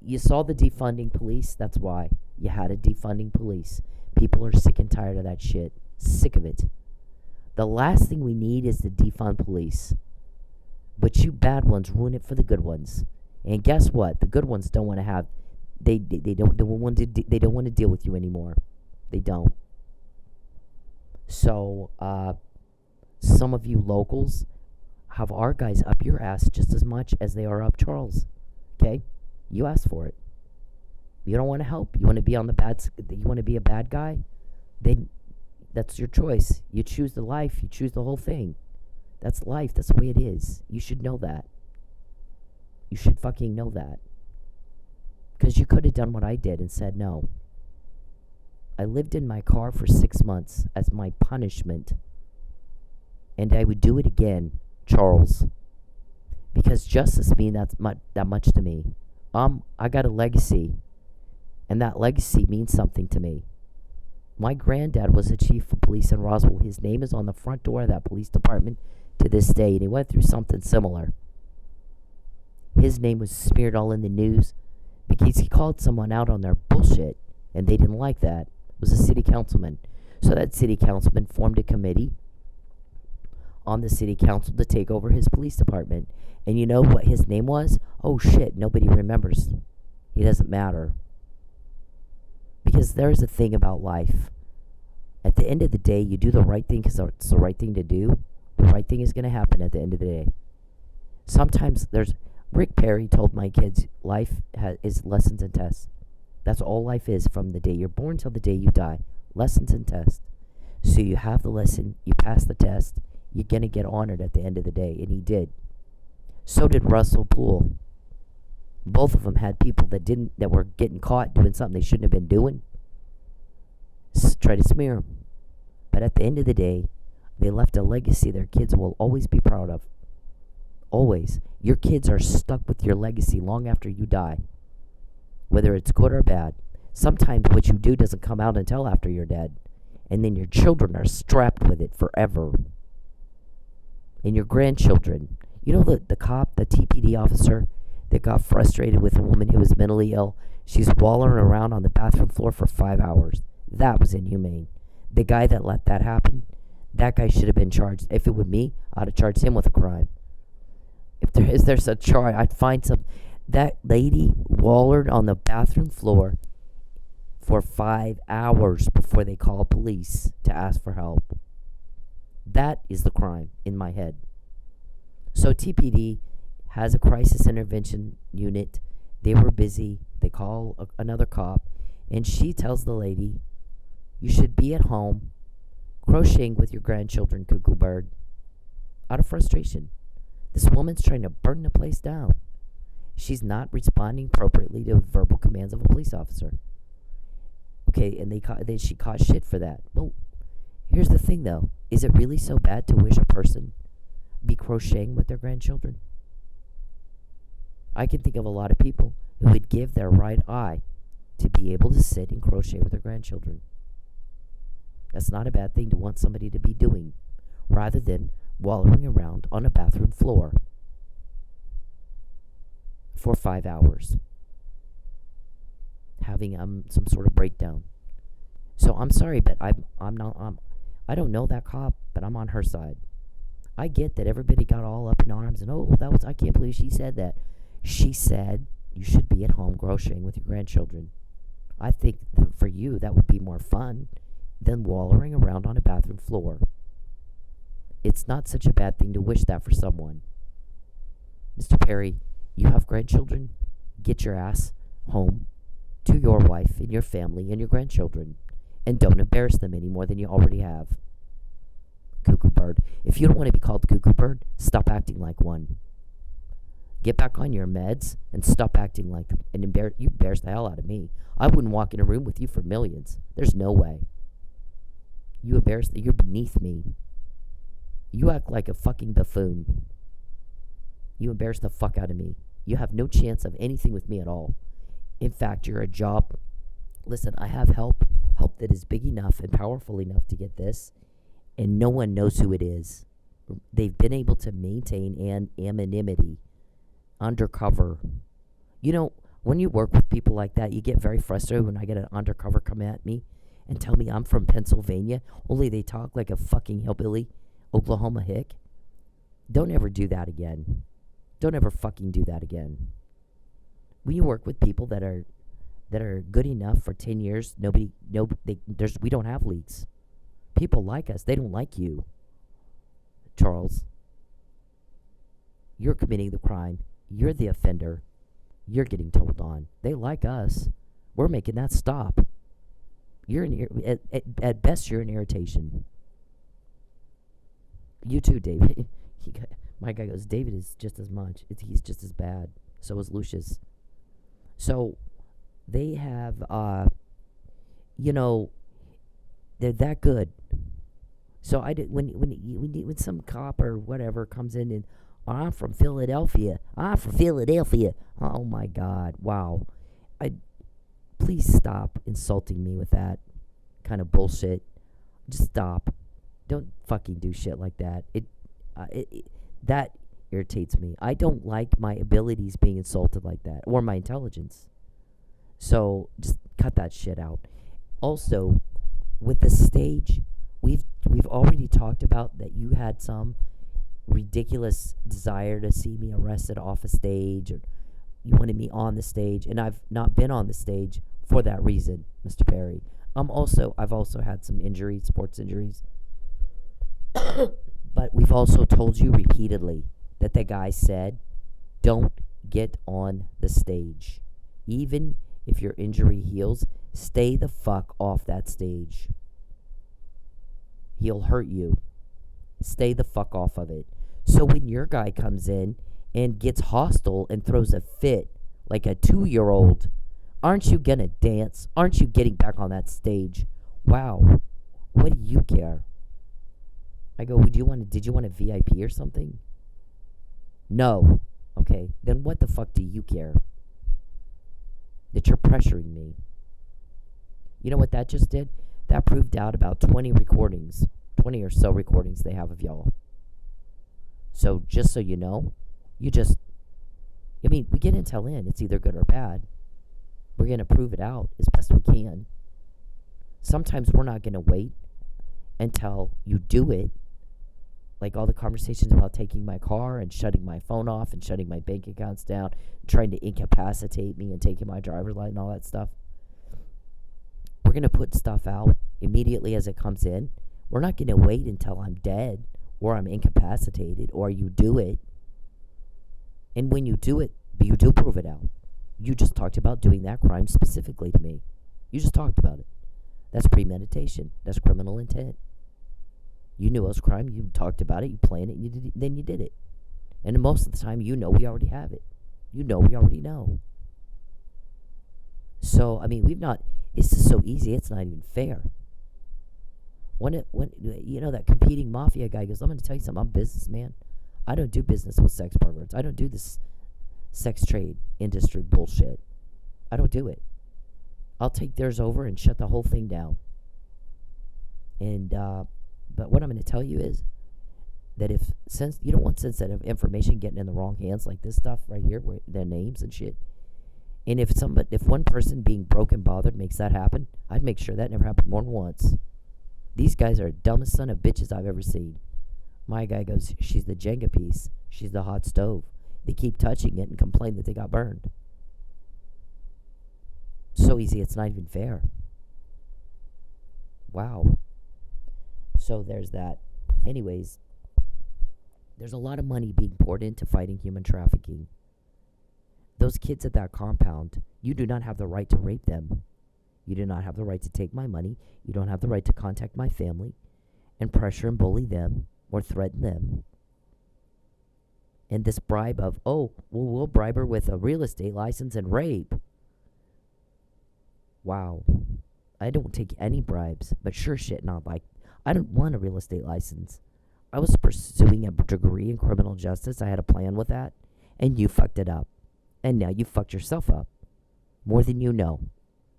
you saw the defunding police. That's why you had a defunding police. People are sick and tired of that shit. Sick of it. The last thing we need is to defund police. But you bad ones ruin it for the good ones. And guess what? The good ones don't want to have. They don't want to deal with you anymore. They don't. So some of you locals have our guys up your ass just as much as they are up Charles. Okay, you asked for it. You don't want to help. You want to be on the bad. You want to be a bad guy. Then that's your choice. You choose the life. You choose the whole thing. That's life. That's the way it is. You should know that. You should fucking know that. Because you could have done what I did and said no. I lived in my car for 6 months as my punishment. And I would do it again, Charles. Because justice means that much to me. I got a legacy. And that legacy means something to me. My granddad was a chief of police in Roswell. His name is on the front door of that police department to this day. And he went through something similar. His name was smeared all in the news because he called someone out on their bullshit. And they didn't like that. It was a city councilman. So that city councilman formed a committee on the city council to take over his police department. And you know what his name was? Oh shit, nobody remembers. He doesn't matter. Because there's a thing about life. At the end of the day, you do the right thing because it's the right thing to do. The right thing is going to happen at the end of the day. Sometimes Rick Perry told my kids, life is lessons and tests. That's all life is from the day you're born till the day you die. Lessons and tests. So you have the lesson, you pass the test, you're going to get honored at the end of the day. And he did. So did Russell Poole. Both of them had people that were getting caught doing something they shouldn't have been doing. Try to smear them. But at the end of the day, they left a legacy their kids will always be proud of. Always. Your kids are stuck with your legacy long after you die. Whether it's good or bad. Sometimes what you do doesn't come out until after you're dead. And then your children are strapped with it forever. And your grandchildren. You know the cop, the TPD officer that got frustrated with a woman who was mentally ill? She's wallowing around on the bathroom floor for 5 hours. That was inhumane. The guy that let that happen, that guy should have been charged. If it were me, I'd have charged him with a crime. If there's a charge, I'd find some. That lady wallered on the bathroom floor for 5 hours before they called police to ask for help. That is the crime in my head. So TPD has a crisis intervention unit. They were busy. They call another cop, and she tells the lady, you should be at home crocheting with your grandchildren, cuckoo bird. Out of frustration. This woman's trying to burn the place down. She's not responding appropriately to verbal commands of a police officer. Okay, and she caught shit for that. Well, here's the thing, though. Is it really so bad to wish a person be crocheting with their grandchildren? I can think of a lot of people who would give their right eye to be able to sit and crochet with their grandchildren. That's not a bad thing to want somebody to be doing, rather than wallowing around on a bathroom floor for 5 hours, having some sort of breakdown. So I'm sorry, but I don't know that cop, but I'm on her side. I get that everybody got all up in arms and I can't believe she said that. She said you should be at home crocheting with your grandchildren. I think for you that would be more fun than wallowing around on a bathroom floor. It's not such a bad thing to wish that for someone. Mr. Perry, you have grandchildren? Get your ass home to your wife and your family and your grandchildren. And don't embarrass them any more than you already have. Cuckoo bird. If you don't want to be called cuckoo bird, stop acting like one. Get back on your meds and stop acting like you embarrass the hell out of me. I wouldn't walk in a room with you for millions. There's no way. You're beneath me. You act like a fucking buffoon. You embarrass the fuck out of me. You have no chance of anything with me at all. In fact, you're a job. Listen, I have help that is big enough and powerful enough to get this, and no one knows who it is. They've been able to maintain anonymity undercover. You know, when you work with people like that, you get very frustrated when I get an undercover come at me and tell me I'm from Pennsylvania, only they talk like a fucking hillbilly Oklahoma hick. Don't ever do that again. Don't ever fucking do that again. When you work with people that are good enough for 10 years, we don't have leaks. People like us. They don't like you, Charles. You're committing the crime. You're the offender. You're getting told on. They like us. We're making that stop. You're at best, you're an irritation. You too, David. My guy goes, David is just as much. He's just as bad. So is Lucius. So they have, they're that good. So when some cop or whatever comes in and, I'm from Philadelphia. Oh my God! Wow. Please stop insulting me with that kind of bullshit. Just stop. Don't fucking do shit like that. That irritates me. I don't like my abilities being insulted like that, or my intelligence. So just cut that shit out. Also, with the stage, we've already talked about that you had some ridiculous desire to see me arrested off a stage, or you wanted me on the stage, and I've not been on the stage for that reason, Mr. Perry. I've also had some injuries, sports injuries. But we've also told you repeatedly that the guy said, don't get on the stage. Even if your injury heals, stay the fuck off that stage. He'll hurt you. Stay the fuck off of it. So when your guy comes in and gets hostile and throws a fit like a 2-year-old, aren't you gonna dance? Aren't you getting back on that stage? Wow. What do you care? I go, did you want a VIP or something? No. Okay, then what the fuck do you care? That you're pressuring me. You know what that just did? That proved out about 20 or so recordings they have of y'all. So just so you know, we get intel in. It's either good or bad. We're going to prove it out as best we can. Sometimes we're not going to wait until you do it. Like all the conversations about taking my car and shutting my phone off and shutting my bank accounts down, trying to incapacitate me and taking my driver's license and all that stuff. We're going to put stuff out immediately as it comes in. We're not going to wait until I'm dead or I'm incapacitated or you do it. And when you do it, you do prove it out. You just talked about doing that crime specifically to me. You just talked about it. That's premeditation. That's criminal intent. You knew it was crime. You talked about it. You planned it. Then you did it. And most of the time, we already have it. We already know. So, it's just so easy. It's not even fair. When that competing mafia guy goes, I'm going to tell you something. I'm a businessman. I don't do business with sex perverts. I don't do this sex trade industry bullshit. I don't do it. I'll take theirs over and shut the whole thing down. And, but what I'm going to tell you is that since you don't want sensitive information getting in the wrong hands like this stuff right here, where their names and shit. And if one person being broke and bothered makes that happen, I'd make sure that never happened more than once. These guys are the dumbest son of bitches I've ever seen. My guy goes, she's the Jenga piece. She's the hot stove. They keep touching it and complain that they got burned. So easy, it's not even fair. Wow. So there's that. Anyways, there's a lot of money being poured into fighting human trafficking. Those kids at that compound, you do not have the right to rape them. You do not have the right to take my money. You don't have the right to contact my family and pressure and bully them or threaten them. And this bribe of, oh, well, we'll bribe her with a real estate license and rape. Wow. I don't take any bribes, but sure shit not like, I don't want a real estate license. I was pursuing a degree in criminal justice. I had a plan with that, and you fucked it up. And now you fucked yourself up. More than you know.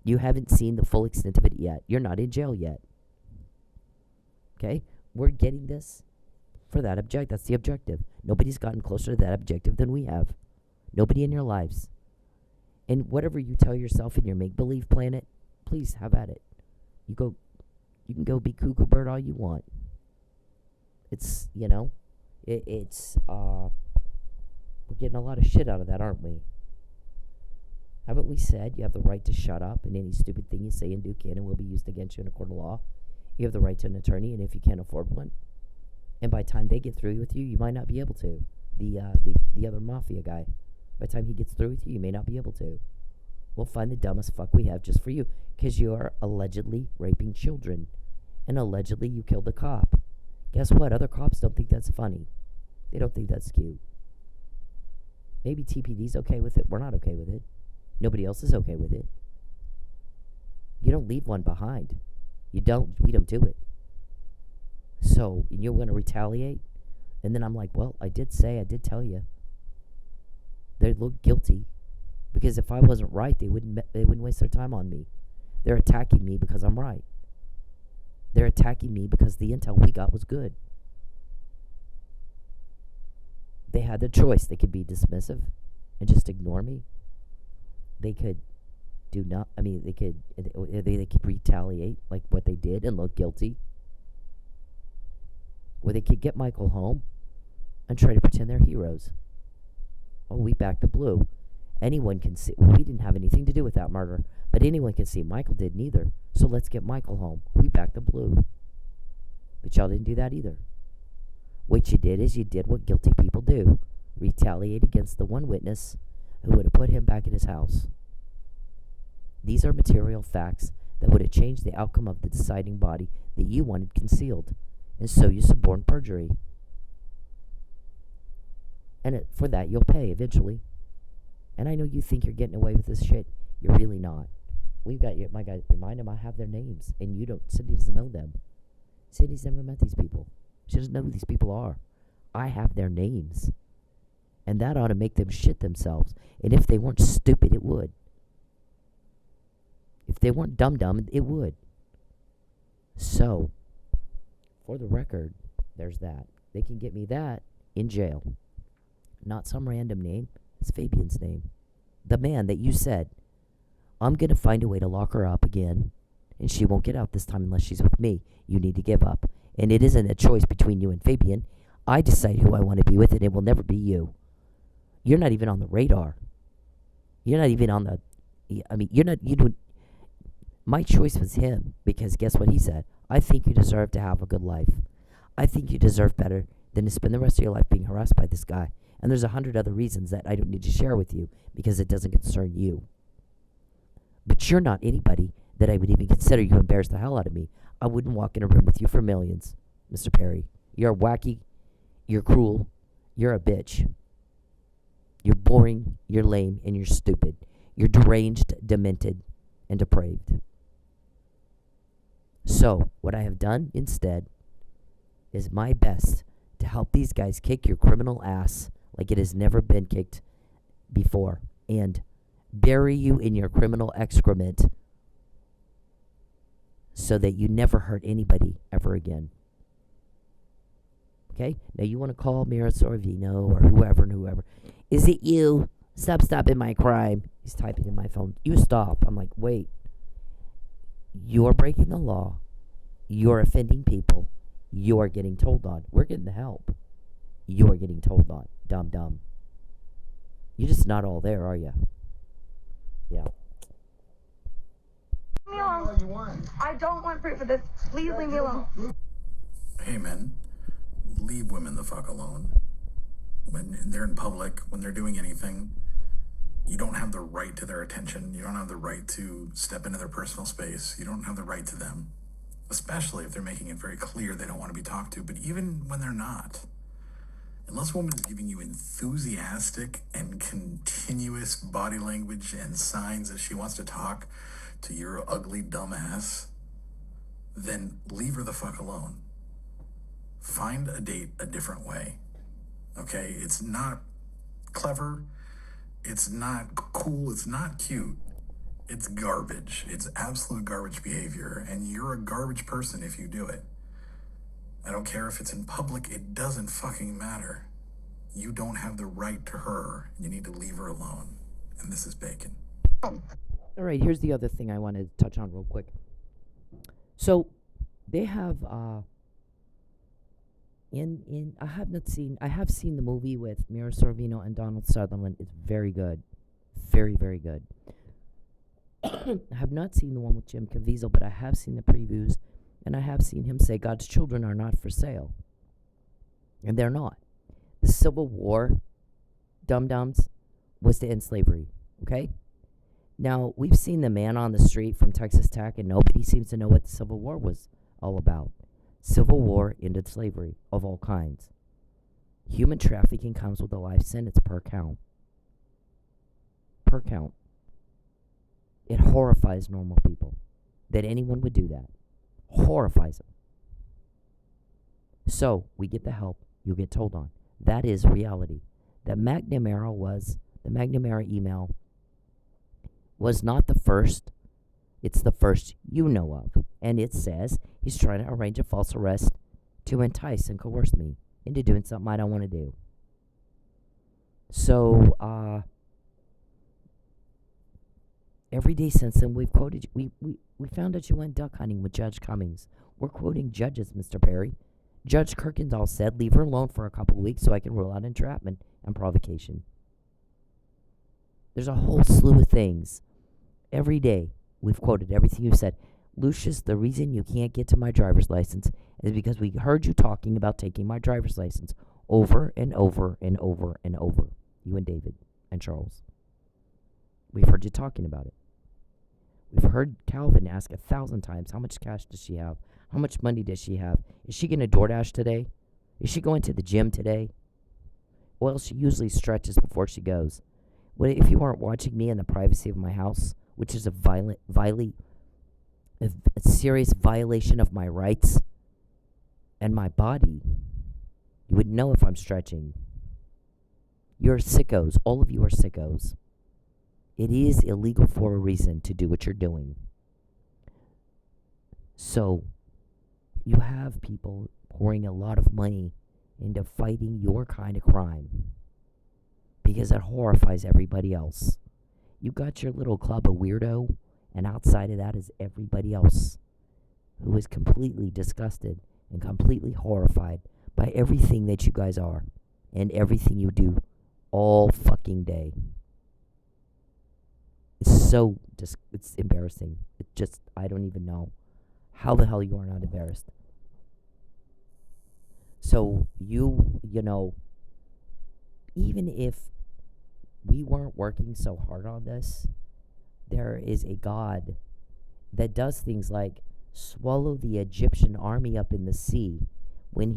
You haven't seen the full extent of it yet. You're not in jail yet. Okay? We're getting this for that object. That's the objective. Nobody's gotten closer to that objective than we have. Nobody in your lives. And whatever you tell yourself in your make-believe planet, please have at it. You can go be cuckoo bird all you want. It's, we're getting a lot of shit out of that, aren't we? Haven't we said you have the right to shut up, and any stupid thing you say and do can and will be used against you in a court of law? You have the right to an attorney, and if you can't afford one, and by the time they get through with you, you might not be able to. The other mafia guy, by the time he gets through with you, you may not be able to. We'll find the dumbest fuck we have just for you, because you are allegedly raping children, and allegedly you killed a cop. Guess what? Other cops don't think that's funny. They don't think that's cute. Maybe TPD's okay with it. We're not okay with it. Nobody else is okay with it. You don't leave one behind. We don't do it. So, you're going to retaliate? And then I'm like, well, I did tell you. They look guilty. Because if I wasn't right, they wouldn't waste their time on me. They're attacking me because I'm right. They're attacking me because the intel we got was good. They had their choice. They could be dismissive and just ignore me. They could they could retaliate like what they did and look guilty. Or they could get Michael home and try to pretend they're heroes. Oh, we backed the blue. Anyone can see. Well, we didn't have anything to do with that murder, but anyone can see Michael didn't either. So let's get Michael home. We backed the blue. But y'all didn't do that either. What you did is you did what guilty people do. Retaliate against the one witness who would have put him back in his house. These are material facts that would have changed the outcome of the deciding body that you wanted concealed. And so you suborned perjury. And for that you'll pay eventually. And I know you think you're getting away with this shit. You're really not. We've got my guys, remind them I have their names. And you don't, Cyndi doesn't know them. Cyndi's never met these people. She doesn't know who these people are. I have their names. And that ought to make them shit themselves. And if they weren't stupid, it would. If they weren't dumb, it would. So, for the record, there's that. They can get me that in jail. Not some random name. It's Fabian's name. The man that you said, I'm going to find a way to lock her up again, and she won't get out this time unless she's with me. You need to give up. And it isn't a choice between you and Fabian. I decide who I want to be with, and it will never be you. You're not even on the radar. You're not even on the... My choice was him, because guess what he said? I think you deserve to have a good life. I think you deserve better than to spend the rest of your life being harassed by this guy. And there's 100 other reasons that I don't need to share with you, because it doesn't concern you. But you're not anybody that I would even consider. You embarrass the hell out of me. I wouldn't walk in a room with you for millions, Mr. Perry. You're wacky. You're cruel. You're a bitch. You're boring. You're lame. And you're stupid. You're deranged, demented, and depraved. So, what I have done instead is my best to help these guys kick your criminal ass like it has never been kicked before, and bury you in your criminal excrement so that you never hurt anybody ever again. Okay? Now you want to call Mira Sorvino or whoever. Is it you? Stop stopping my crime. He's typing in my phone. You stop. I'm like, wait. You're breaking the law. You're offending people. You're getting told on. We're getting the help. You're getting told on. Dumb. You're just not all there, are you? Yeah. Leave me alone. I don't want proof of this. Please leave me alone. Hey, men, leave women the fuck alone. When they're in public, when they're doing anything, you don't have the right to their attention. You don't have the right to step into their personal space. You don't have the right to them, especially if they're making it very clear they don't want to be talked to. But even when they're not, Unless a woman is giving you enthusiastic and continuous body language and signs that she wants to talk to your ugly dumb ass, then leave her the fuck alone. Find a date a different way. Okay? It's not clever. It's not cool. It's not cute. It's garbage. It's absolute garbage behavior. And you're a garbage person if you do it. I don't care if it's in public. It doesn't fucking matter. You don't have the right to her. You need to leave her alone. And this is bacon. All right, here's the other thing I wanted to touch on real quick. So they have I have seen the movie with Mira Sorvino and Donald Sutherland. It's very good. Very, very good. I have not seen the one with Jim Caviezel, but I have seen the previews, and I have seen him say God's children are not for sale. And they're not. The Civil War, dum-dums, was to end slavery, okay? Now, we've seen the man on the street from Texas Tech, and nobody seems to know what the Civil War was all about. Civil War ended slavery of all kinds. Human trafficking comes with a life sentence per count. Per count. It horrifies normal people that anyone would do that. Horrifies them. So, we get the help you get told on. That is reality. The McNamara email was not the first. It's the first you know of. And it says he's trying to arrange a false arrest to entice and coerce me into doing something I don't want to do. So, every day since then, we've quoted, we found out you went duck hunting with Judge Cummings. We're quoting judges, Mr. Perry. Judge Kirkendall said, leave her alone for a couple of weeks so I can rule out entrapment and provocation. There's a whole slew of things. Every day, we've quoted everything you said. Lucius, the reason you can't get to my driver's license is because we heard you talking about taking my driver's license over and over and over and over. You and David and Charles. We've heard you talking about it. We've heard Calvin ask 1,000 times, how much cash does she have? How much money does she have? Is she going to DoorDash today? Is she going to the gym today? Well, she usually stretches before she goes. What if you weren't watching me in the privacy of my house, which is a serious violation of my rights and my body, you would know if I'm stretching. You're sickos. All of you are sickos. It is illegal for a reason to do what you're doing. So, you have people pouring a lot of money into fighting your kind of crime because it horrifies everybody else. You got your little club of weirdo, and outside of that is everybody else who is completely disgusted and completely horrified by everything that you guys are and everything you do all fucking day. It's embarrassing. I don't even know how the hell you are not embarrassed. So you know, even if we weren't working so hard on this, there is a God that does things like swallow the Egyptian army up in the sea when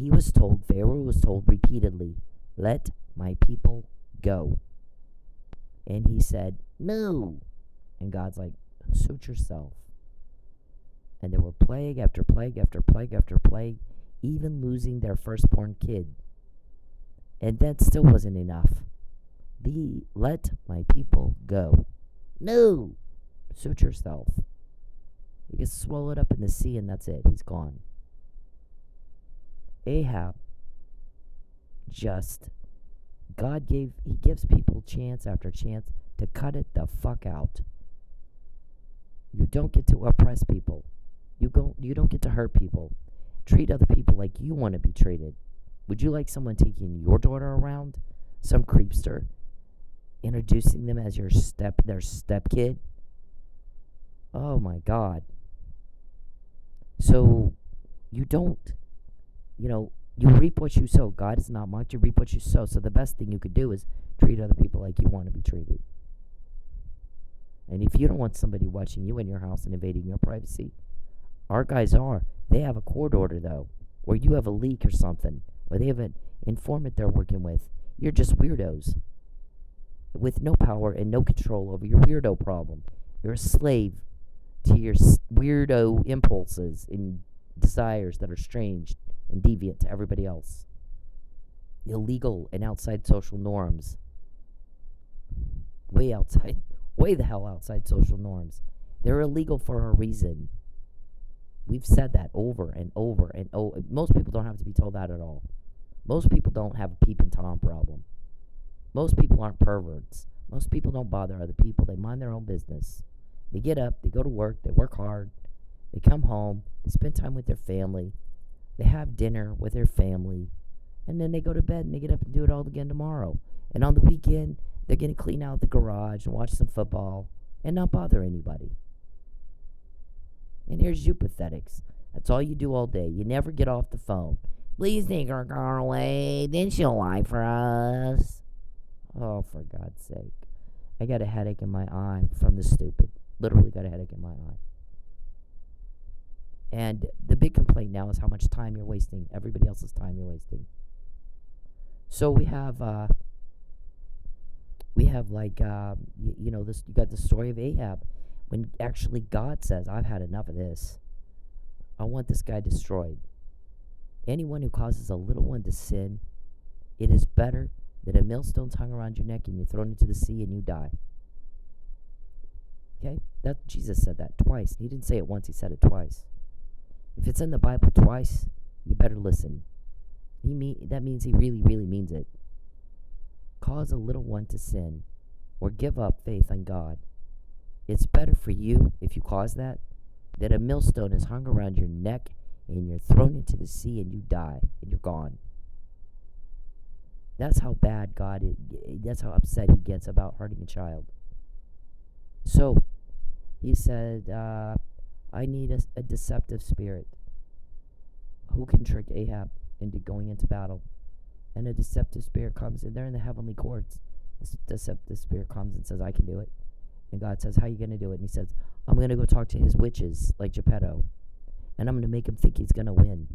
Pharaoh was told repeatedly, let my people go. And he said, no. And God's like, suit yourself. And there were plague after plague after plague after plague, even losing their firstborn kid. And that still wasn't enough. Let my people go. No! Suit yourself. He gets swallowed up in the sea and that's it. He's gone. Ahab he gives people chance after chance to cut it the fuck out. You don't get to oppress people. You don't get to hurt people. Treat other people like you want to be treated. Would you like someone taking your daughter around? Some creepster? Introducing them as their stepkid? Oh my God. So, you reap what you sow. God is not mocked. You reap what you sow. So the best thing you could do is treat other people like you want to be treated. And if you don't want somebody watching you in your house and invading your privacy, our guys they have a court order though, or you have a leak or something, or they have an informant they're working with. You're just weirdos with no power and no control over your weirdo problem. You're a slave to your weirdo impulses and desires that are strange and deviant to everybody else. Illegal and outside social norms. Way the hell outside social norms. They're illegal for a reason. We've said that over and over and over. Most people don't have to be told that at all. Most people don't have a peep and Tom problem. Most people aren't perverts. Most people don't bother other people. They mind their own business. They get up, they go to work, they work hard, they come home, they spend time with their family, they have dinner with their family, and then they go to bed and they get up and do it all again tomorrow. And on the weekend, they're going to clean out the garage and watch some football and not bother anybody. And here's you pathetics. That's all you do all day. You never get off the phone. Please take her car away, then she'll lie for us. Oh, for God's sake. I got a headache in my eye from the stupid. Literally got a headache in my eye. And the big complaint now is how much time you're wasting. Everybody else's time you're wasting. So we have like, this. You got the story of Ahab. When actually God says, I've had enough of this. I want this guy destroyed. Anyone who causes a little one to sin, it is better that a millstone's hung around your neck and you're thrown into the sea and you die. Okay? That Jesus said that twice. He didn't say it once, he said it twice. If it's in the Bible twice, you better listen. That means he really, really means it. Cause a little one to sin or give up faith on God. It's better for you, if you cause that a millstone is hung around your neck and you're thrown into the sea and you die and you're gone. That's how bad that's how upset he gets about hurting a child. So, he said, I need a deceptive spirit. Who can trick Ahab into going into battle? And a deceptive spirit comes in. They're in the heavenly courts. This deceptive spirit comes and says, I can do it. And God says, how are you going to do it? And he says, I'm going to go talk to his witches, like Geppetto. And I'm going to make him think he's going to win.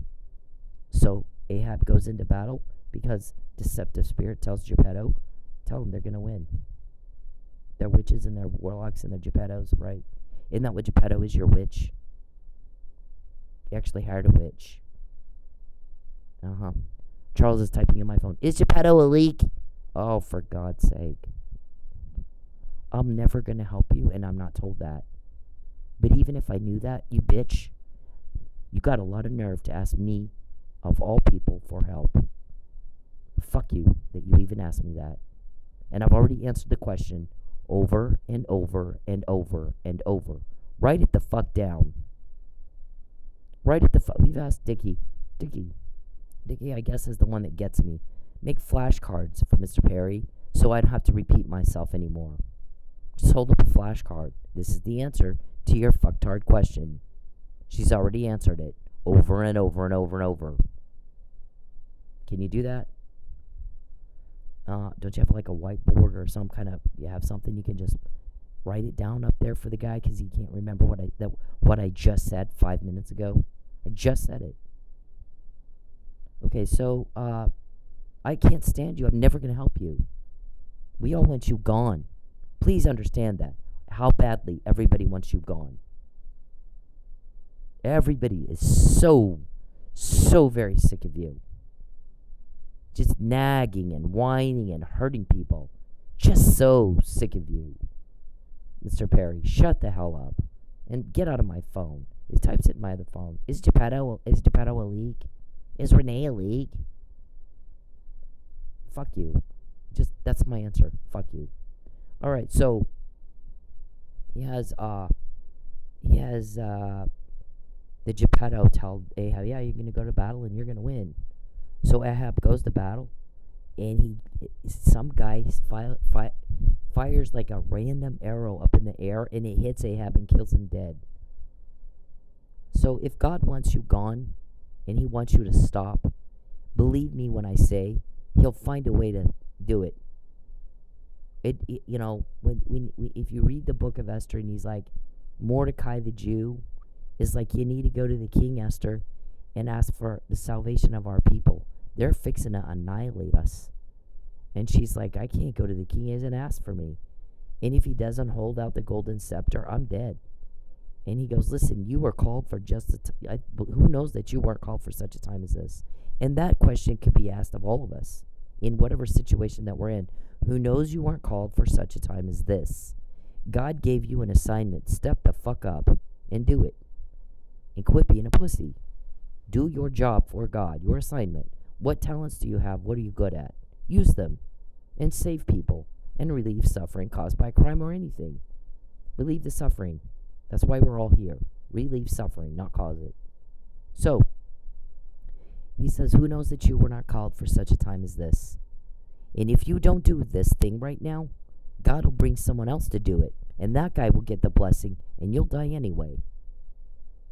So Ahab goes into battle because deceptive spirit tells Geppetto, tell them they're going to win. They're witches and they're warlocks and they're Geppettos, right? Isn't that what Geppetto is, your witch? You actually hired a witch. Charles is typing in my phone. Is Geppetto a leak? Oh, for God's sake. I'm never going to help you, and I'm not told that. But even if I knew that, you bitch, you got a lot of nerve to ask me, of all people, for help. Fuck you that you even asked me that. And I've already answered the question over and over and over and over. Write it the fuck down. Write it the fuck. We've asked Dickie, I guess, is the one that gets me. Make flashcards for Mr. Perry so I don't have to repeat myself anymore. Just hold up a flashcard. This is the answer to your fucktard question. She's already answered it over and over and over and over. Can you do that? Don't you have like a whiteboard or some kind of, you have something you can just write it down up there for the guy because he can't remember what I just said 5 minutes ago? I just said it. Okay, so I can't stand you. I'm never going to help you. We all want you gone. Please understand that. How badly everybody wants you gone. Everybody is so very sick of you. Just nagging and whining and hurting people. Just so sick of you. Mr. Perry, shut the hell up. And get out of my phone. He types it in my other phone. Is Geppetto a leak? Is Renee a leak? Fuck you. That's my answer. Fuck you. Alright, so he has the Geppetto tell Ahab, yeah, you're gonna go to battle and you're gonna win. So Ahab goes to battle, and some guy fires like a random arrow up in the air, and it hits Ahab and kills him dead. So if God wants you gone, and he wants you to stop, believe me when I say he'll find a way to do it. If you read the book of Esther, and he's like, Mordecai the Jew is like, you need to go to the king, Esther, and ask for the salvation of our people They're fixing to annihilate us. And she's like, I can't go to the king. He hasn't asked for me. And if he doesn't hold out the golden scepter, I'm dead. And he goes, listen, you were called for just who knows that you weren't called for such a time as this? And that question could be asked of all of us in whatever situation that we're in. Who knows you weren't called for such a time as this? God gave you an assignment. Step the fuck up and do it. And quit being a pussy. Do your job for God, your assignment. What talents do you have? What are you good at? Use them and save people and relieve suffering caused by crime or anything. Relieve the suffering. That's why we're all here. Relieve suffering, not cause it. So, he says, who knows that you were not called for such a time as this? And if you don't do this thing right now, God will bring someone else to do it. And that guy will get the blessing, and you'll die anyway.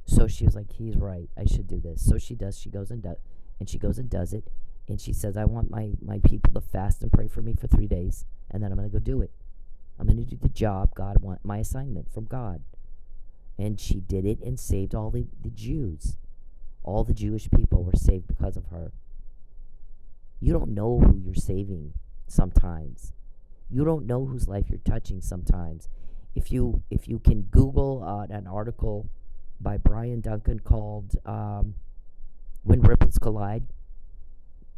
So she was like, he's right. I should do this. So she does. She goes and does it. And she says, I want my people to fast and pray for me for 3 days. And then I'm going to go do it. I'm going to do the job God want, my assignment from God. And she did it and saved all the Jews. All the Jewish people were saved because of her. You don't know who you're saving sometimes. You don't know whose life you're touching sometimes. If you can Google an article by Brian Duncan called When Ripples Collide,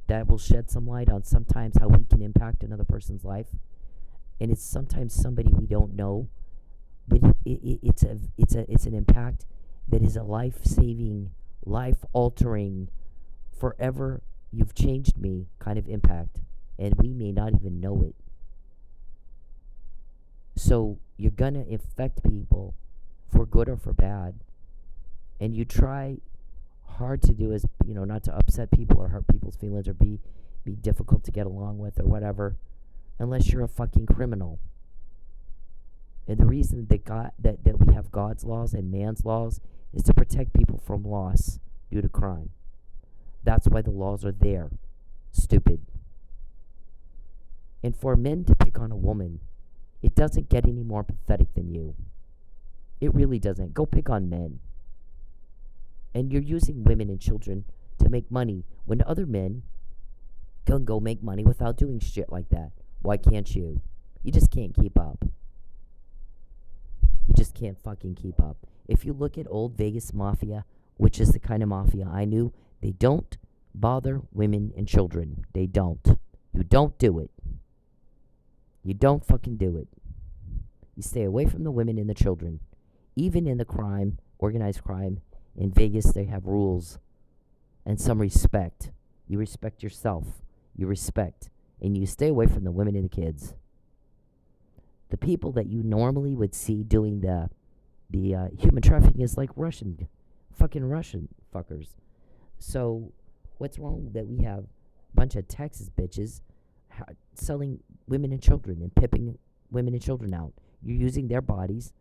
that will shed some light on sometimes how we can impact another person's life. And it's sometimes somebody we don't know, but it's an impact that is a life-saving, life-altering, forever you've changed me kind of impact, and we may not even know it. So you're going to affect people for good or for bad, and you try hard to do is, not to upset people or hurt people's feelings or be difficult to get along with or whatever, unless you're a fucking criminal. And the reason that we have God's laws and man's laws is to protect people from loss due to crime. That's why the laws are there. Stupid. And for men to pick on a woman, it doesn't get any more pathetic than you. It really doesn't. Go pick on men. And you're using women and children to make money when other men can go make money without doing shit like that. Why can't you? You just can't keep up. You just can't fucking keep up. If you look at old Vegas mafia, which is the kind of mafia I knew, they don't bother women and children. They don't. You don't do it. You don't fucking do it. You stay away from the women and the children. Even in the crime, organized crime, in Vegas, they have rules and some respect. You respect yourself. You respect. And you stay away from the women and the kids. The people that you normally would see doing the human trafficking is like Russian fuckers. So what's wrong that we have a bunch of Texas bitches selling women and children and pimping women and children out? You're using their bodies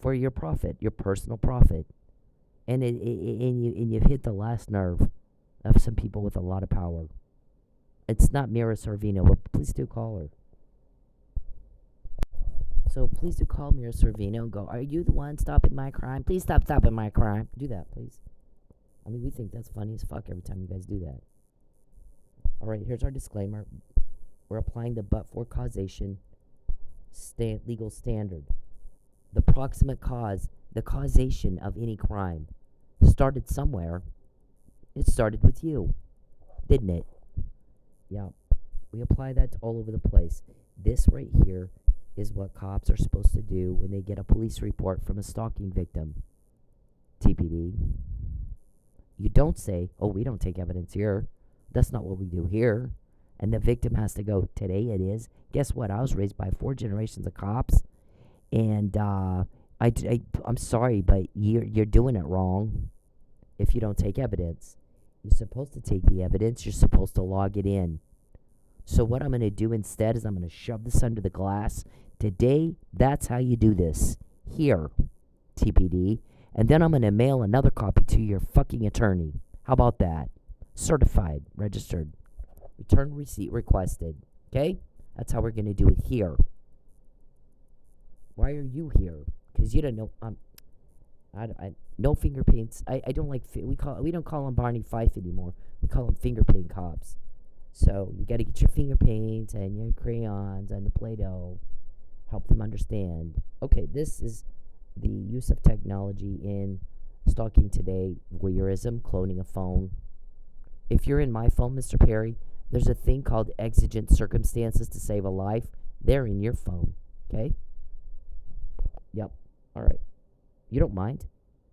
for your profit, your personal profit. And you've hit the last nerve of some people with a lot of power. It's not Mira Sorvino, but please do call her. So please do call Mira Sorvino and go, are you the one stopping my crime? Please stop stopping my crime. Do that, please. I mean, we think that's funny as fuck every time you guys do that. All right, here's our disclaimer. We're applying the but-for causation legal standard. The proximate cause, the causation of any crime, started somewhere. It started with you, didn't it? Yeah. We apply that to all over the place. This right here is what cops are supposed to do when they get a police report from a stalking victim. TPD. You don't say, oh, we don't take evidence here. That's not what we do here. And the victim has to go, today it is. Guess what? I was raised by 4 generations of cops. And I'm sorry, but you're doing it wrong if you don't take evidence. You're supposed to take the evidence. You're supposed to log it in. So what I'm going to do instead is I'm going to shove this under the glass. Today, that's how you do this. Here, TPD. And then I'm going to mail another copy to your fucking attorney. How about that? Certified, registered. Return receipt requested. Okay? That's how we're going to do it here. Why are you here? Because you don't know. No finger paints. I don't like. We don't call them Barney Fife anymore. We call them finger paint cops. So you got to get your finger paints and your crayons and the Play-Doh. Help them understand. Okay, this is the use of technology in stalking today. Voyeurism, cloning a phone. If you're in my phone, Mr. Perry, there's a thing called exigent circumstances to save a life. They're in your phone. Okay? Yep. All right. You don't mind.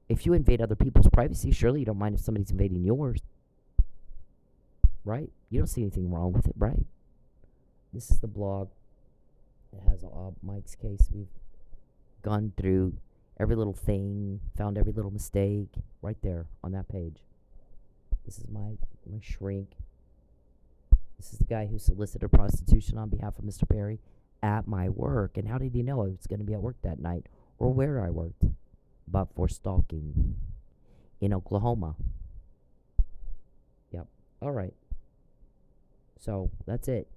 If you invade other people's privacy, surely you don't mind if somebody's invading yours. Right? You don't see anything wrong with it, right? This is the blog. It has Mike's case. We've gone through every little thing, found every little mistake right there on that page. This is my shrink. This is the guy who solicited prostitution on behalf of Mr. Perry at my work. And how did he know I was going to be at work that night or where I worked? But for stalking in Oklahoma. Yep. All right. So that's it.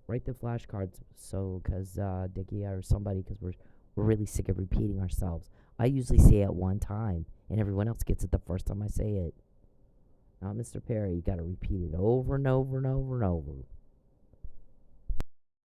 Write the flashcards, so because Dickie or somebody, because we're really sick of repeating ourselves. I usually say it one time, and everyone else gets it the first time I say it. Now, Mr. Perry, you got to repeat it over and over and over and over.